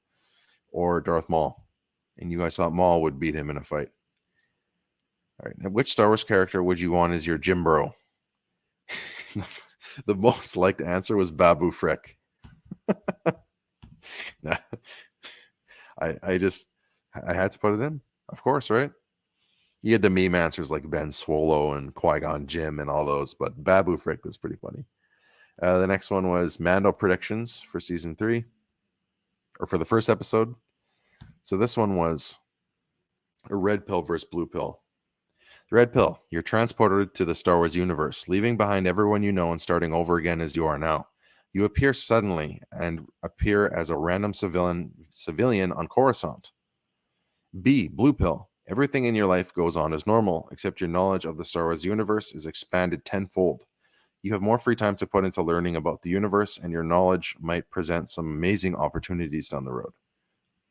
Speaker 2: or Darth Maul? And you guys thought Maul would beat him in a fight. All right. Now, which Star Wars character would you want as your Jim Bro? The most liked answer was Babu Frick. Nah, I had to put it in, of course, right? You had the meme answers like Ben Swallow and Qui-Gon Jinn and all those, but Babu Frick was pretty funny. The next one was Mando predictions for season 3, or for the first episode. So this one was a red pill versus blue pill. The red pill, you're transported to the Star Wars universe, leaving behind everyone you know and starting over again as you are now. You appear suddenly and appear as a random civilian on Coruscant. B, blue pill. Everything in your life goes on as normal, except your knowledge of the Star Wars universe is expanded tenfold. You have more free time to put into learning about the universe, and your knowledge might present some amazing opportunities down the road.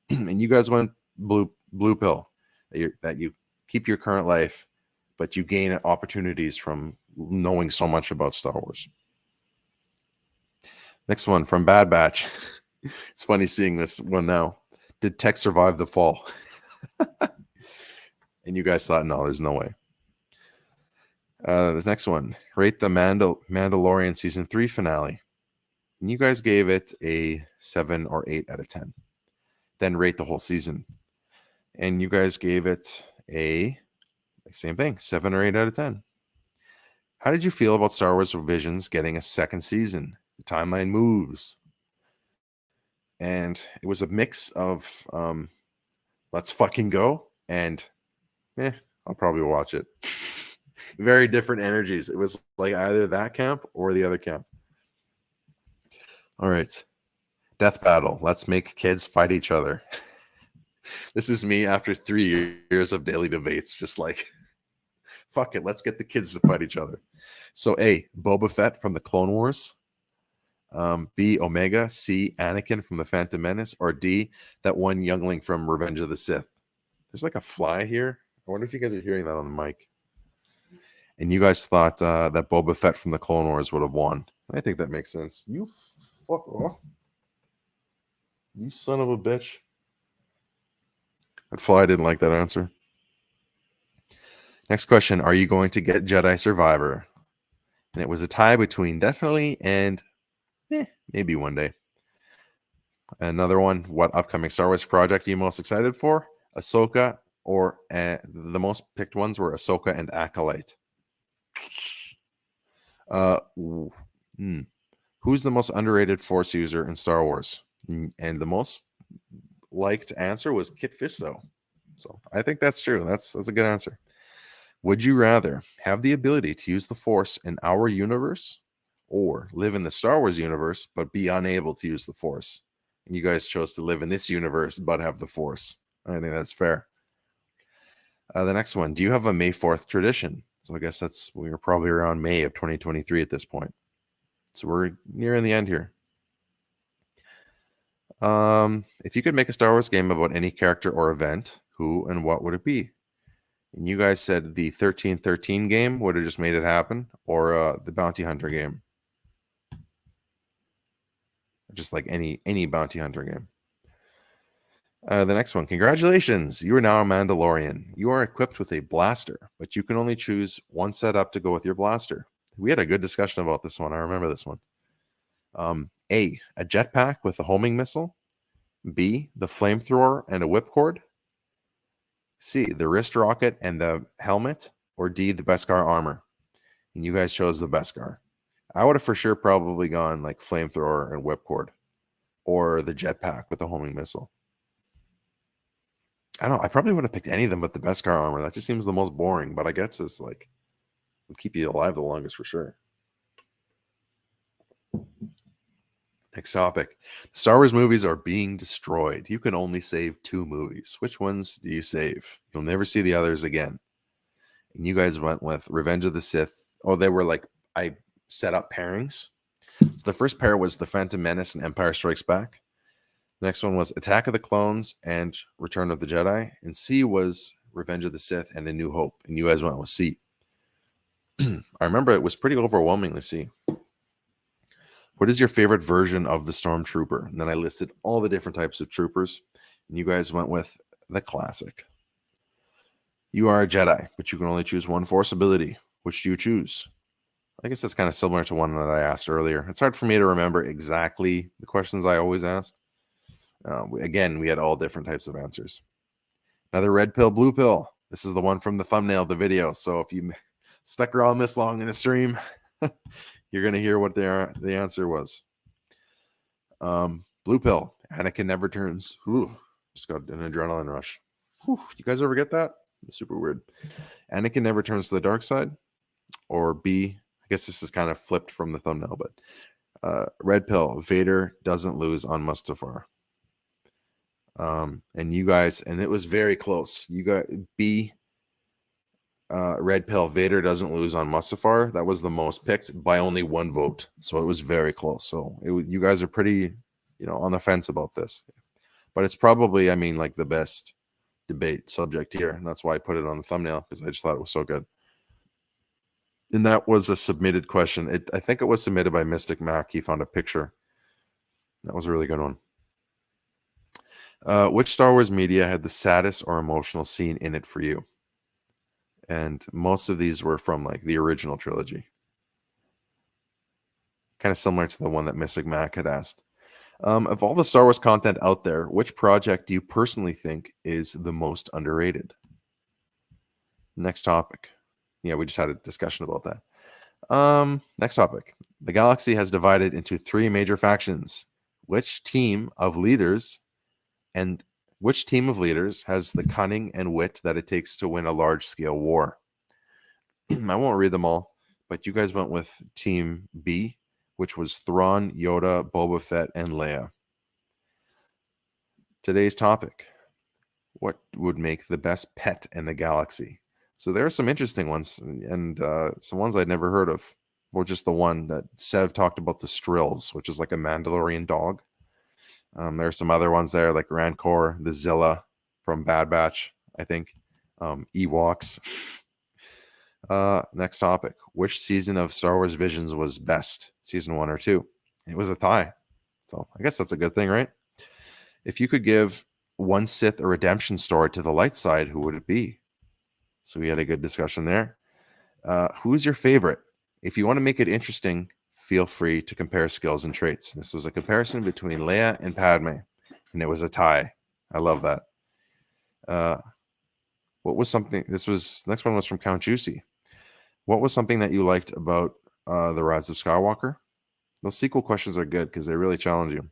Speaker 2: And you guys went blue pill, that you keep your current life, but you gain opportunities from knowing so much about Star Wars. Next one from Bad Batch. It's funny seeing this one now. Did Tech survive the fall? And you guys thought, no, there's no way. The next one, rate the Mandalorian season 3 finale. And you guys gave it a 7 or 8 out of 10. Then rate the whole season. And you guys gave it a same thing, 7 or 8 out of 10. How did you feel about Star Wars Visions getting a second season? The timeline moves. And it was a mix of let's fucking go and I'll probably watch it. Very different energies. It was like either that camp or the other camp. All right. Death battle. Let's make kids fight each other. This is me after 3 years of daily debates. Just like, fuck it. Let's get the kids to fight each other. So A, Boba Fett from the Clone Wars. B, Omega. C, Anakin from the Phantom Menace. Or D, that one youngling from Revenge of the Sith. There's like a fly here. I wonder if you guys are hearing that on the mic. And you guys thought that Boba Fett from the Clone Wars would have won. I think that makes sense. You fuck off. You son of a bitch. That fly didn't like that answer. Next question. Are you going to get Jedi Survivor? And it was a tie between definitely and maybe one day. Another one. What upcoming Star Wars project are you most excited for? Ahsoka, or the most picked ones were Ahsoka and Acolyte. Who's the most underrated Force user in Star Wars? And the most liked answer was Kit Fisto. So I think that's true. That's a good answer. Would you rather have the ability to use the Force in our universe or live in the Star Wars universe but be unable to use the Force? And you guys chose to live in this universe but have the Force. I think that's fair. The next one. Do you have a May 4th tradition? So I guess we're probably around May of 2023 at this point. So we're nearing the end here. If you could make a Star Wars game about any character or event, who and what would it be? And you guys said the 1313 game would have just made it happen, or the Bounty Hunter game. Just like any Bounty Hunter game. The next one. Congratulations. You are now a Mandalorian. You are equipped with a blaster, but you can only choose one setup to go with your blaster. We had a good discussion about this one. I remember this one. A jetpack with a homing missile. B, the flamethrower and a whipcord. C, the wrist rocket and the helmet. Or D, the Beskar armor. And you guys chose the Beskar. I would have for sure probably gone like flamethrower and whipcord. Or the jetpack with the homing missile. I don't know. I probably would have picked any of them but the Beskar armor. That just seems the most boring. But I guess it's like, would keep you alive the longest for sure. Next topic. Star Wars movies are being destroyed. You can only save 2 movies. Which ones do you save? You'll never see the others again. And you guys went with Revenge of the Sith. Oh, they were like, I set up pairings. So the first pair was The Phantom Menace and Empire Strikes Back. The next one was Attack of the Clones and Return of the Jedi. And C was Revenge of the Sith and A New Hope. And you guys went with C. I remember it was pretty overwhelmingly C. What is your favorite version of the Stormtrooper? And then I listed all the different types of troopers. And you guys went with the classic. You are a Jedi, but you can only choose one Force ability. Which do you choose? I guess that's kind of similar to one that I asked earlier. It's hard for me to remember exactly the questions I always ask. Again, we had all different types of answers. Another red pill, blue pill. This is the one from the thumbnail of the video. So if you stuck around this long in the stream, you're going to hear what the answer was. Blue pill. Anakin never turns. Ooh, just got an adrenaline rush. Whew, you guys ever get that? It's super weird. Anakin never turns to the dark side. Or B, I guess this is kind of flipped from the thumbnail, but red pill. Vader doesn't lose on Mustafar. And you guys, and it was very close. You got B. Red pill. Vader doesn't lose on Mustafar. That was the most picked by only 1 vote, so it was very close. So you guys are pretty, on the fence about this, but it's probably, like the best debate subject here, and that's why I put it on the thumbnail because I just thought it was so good. And that was a submitted question. I think it was submitted by Mystic Mac. He found a picture That was a really good one. Which Star Wars media had the saddest or emotional scene in it for you? And most of these were from like the original trilogy. Kind of similar to the one that Mystic Mac had asked. Of all the Star Wars content out there, which project do you personally think is the most underrated? Next topic. Yeah, we just had a discussion about that. Next topic. The galaxy has divided into 3 major factions. Which team of leaders has the cunning and wit that it takes to win a large-scale war? I won't read them all, but you guys went with Team B, which was Thrawn, Yoda, Boba Fett, and Leia. Today's topic. What would make the best pet in the galaxy? So there are some interesting ones, and some ones I'd never heard of. Or just the one that Sev talked about, the Strills, which is like a Mandalorian dog. There are some other ones there, like Rancor, the Zilla from Bad Batch, I think. Ewoks. Next topic. Which season of Star Wars Visions was best? Season 1 or 2? It was a tie. So I guess that's a good thing, right? If you could give one Sith a redemption story to the light side, who would it be? So we had a good discussion there. Who's your favorite? If you want to make it interesting, feel free to compare skills and traits. This was a comparison between Leia and Padme, and it was a tie. I love that. What was something? Next one was from Count Juicy. What was something that you liked about The Rise of Skywalker? Those sequel questions are good because they really challenge you.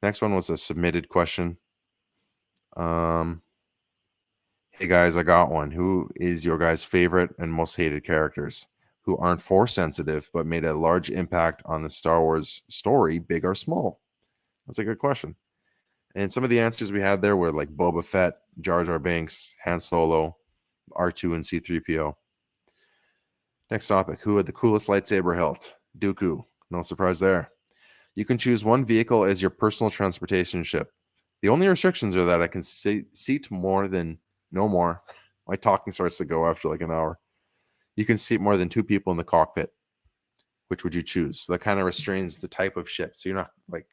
Speaker 2: Next one was a submitted question. Hey guys, I got one. Who is your guys' favorite and most hated characters who aren't Force sensitive but made a large impact on the Star Wars story, big or small? That's a good question. And some of the answers we had there were like Boba Fett, Jar Jar Binks, Han Solo, R2 and C-3PO. Next topic. Who had the coolest lightsaber hilt? Dooku. No surprise there. You can choose one vehicle as your personal transportation ship. The only restrictions are that I can seat no more. My talking starts to go after like an hour. You can seat more than 2 people in the cockpit. Which would you choose? So that kind of restrains the type of ship. So you're not like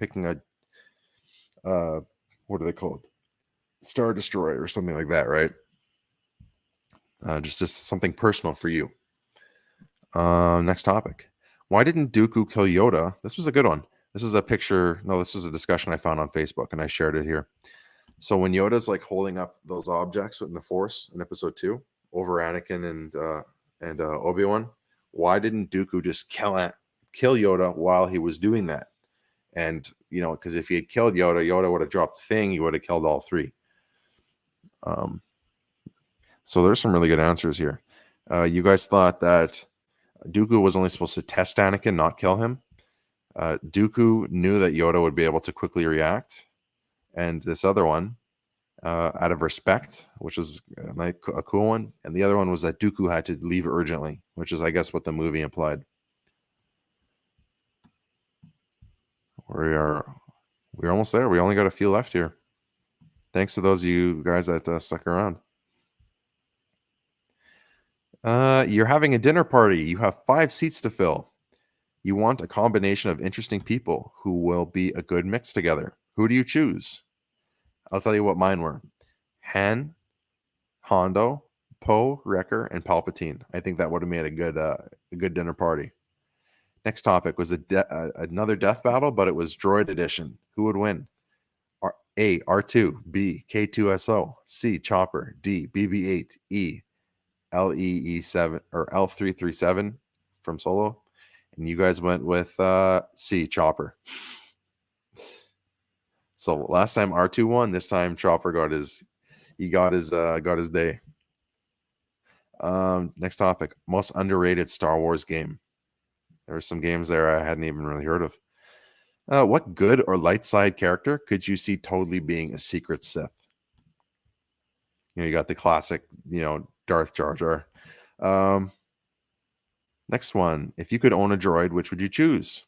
Speaker 2: picking a what are they called? Star Destroyer or something like that, right? Just something personal for you. Next topic. Why didn't Dooku kill Yoda? This was a good one. This is a picture. No, this is a discussion I found on Facebook, and I shared it here. So when Yoda's like holding up those objects in the Force in Episode 2 over Anakin and Obi-Wan, why didn't Dooku just kill Yoda while he was doing that? And because if he had killed Yoda would have dropped the thing. He would have killed all 3. So there's some really good answers here. You guys thought that Dooku was only supposed to test Anakin, not kill him. Dooku knew that Yoda would be able to quickly react. And this other one, out of respect, which was a cool one. And the other one was that Dooku had to leave urgently, which is, I guess, what the movie implied. We're almost there. We only got a few left here. Thanks to those of you guys that stuck around. You're having a dinner party. You have 5 seats to fill. You want a combination of interesting people who will be a good mix together. Who do you choose? I'll tell you what mine were. Han, Hondo, Poe, Wrecker, and Palpatine. I think that would have made a good dinner party. Next topic was another death battle, but it was droid edition. Who would win? A, R2, B, K2SO, C, Chopper, D, BB-8, E, LEE7 or L337 from Solo, and you guys went with C, Chopper. So last time R2 won, this time Chopper got his day. Next topic, most underrated Star Wars game. There were some games there I hadn't even really heard of. What good or light side character could you see totally being a secret Sith? You got the classic, Darth Jar Jar. Next one. If you could own a droid, which would you choose?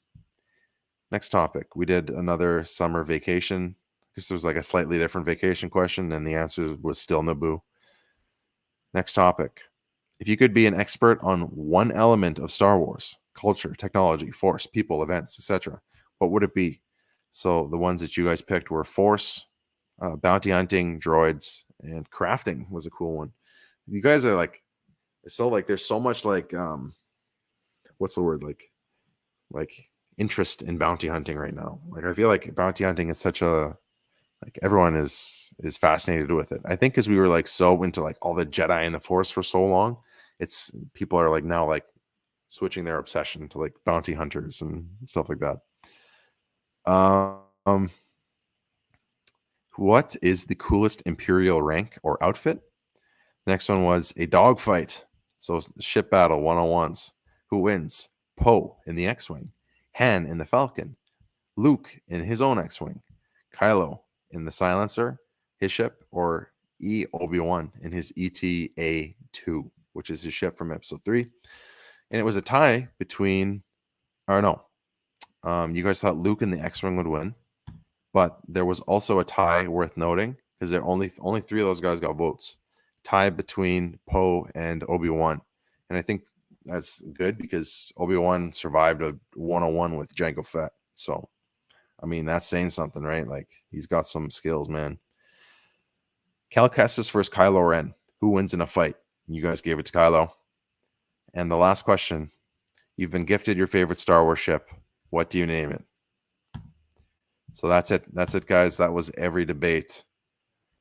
Speaker 2: Next topic. We did another summer vacation because there was like a slightly different vacation question, and the answer was still Naboo. Next topic. If you could be an expert on one element of Star Wars, culture, technology, force, people, events, etc., what would it be? So the ones that you guys picked were force, bounty hunting, droids, and crafting was a cool one. You guys are like, so like there's so much like what's the word, like interest in bounty hunting right now. Like I feel like bounty hunting is such a, like everyone is fascinated with it. I think because we were like so into like all the Jedi and the Force for so long, it's people are like now like switching their obsession to like bounty hunters and stuff like that. What is the coolest Imperial rank or outfit? Next one was a dogfight. So ship battle 101s. Who wins? Poe in the X-Wing, Han in the Falcon, Luke in his own X-Wing, Kylo in the Silencer, his ship, or Obi-Wan in his ETA-2, which is his ship from Episode 3. And it was a tie between, or no, you guys thought Luke in the X-Wing would win, but there was also a tie worth noting because there only 3 of those guys got votes. Tie between Poe and Obi-Wan, and I think that's good because Obi-Wan survived a 101 with Jango Fett. So, I mean, that's saying something, right? Like he's got some skills, man. Cal Kestis versus Kylo Ren. Who wins in a fight? You guys gave it to Kylo. And the last question: you've been gifted your favorite Star Wars ship. What do you name it? So that's it. That's it, guys. That was every debate.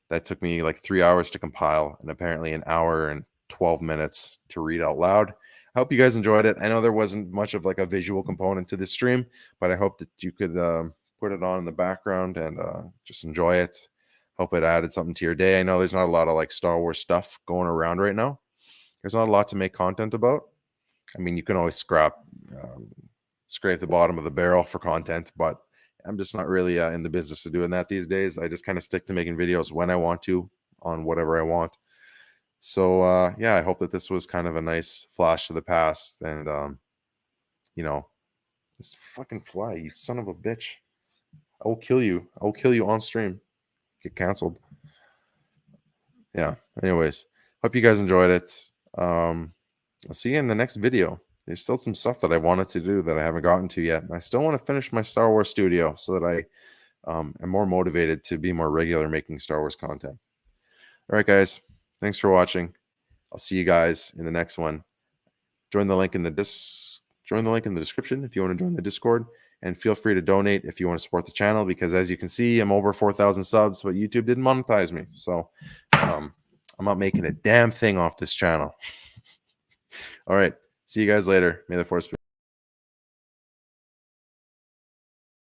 Speaker 2: That took me like 3 hours to compile and apparently an hour and 12 minutes to read out loud. I hope you guys enjoyed it. I know there wasn't much of like a visual component to this stream, but I hope that you could put it on in the background and just enjoy it. Hope it added something to your day. I know there's not a lot of like Star Wars stuff going around right now. There's not a lot to make content about. I mean, you can always scrape the bottom of the barrel for content, but I'm just not really in the business of doing that these days. I just kind of stick to making videos when I want to on whatever I want. So yeah, I hope that this was kind of a nice flash to the past. And you know, this fucking fly, you son of a bitch. I will kill you. I will kill you on stream. Get canceled. Yeah. Anyways, hope you guys enjoyed it. I'll see you in the next video. There's still some stuff that I wanted to do that I haven't gotten to yet. And I still want to finish my Star Wars studio so that I am more motivated to be more regular making Star Wars content. All right, guys. Thanks for watching. I'll see you guys in the next one. Join the link in the description if you want to join the Discord, and feel free to donate if you want to support the channel, because as you can see, I'm over 4,000 subs, but YouTube didn't monetize me. So I'm not making a damn thing off this channel. All right. See you guys later. May the Force be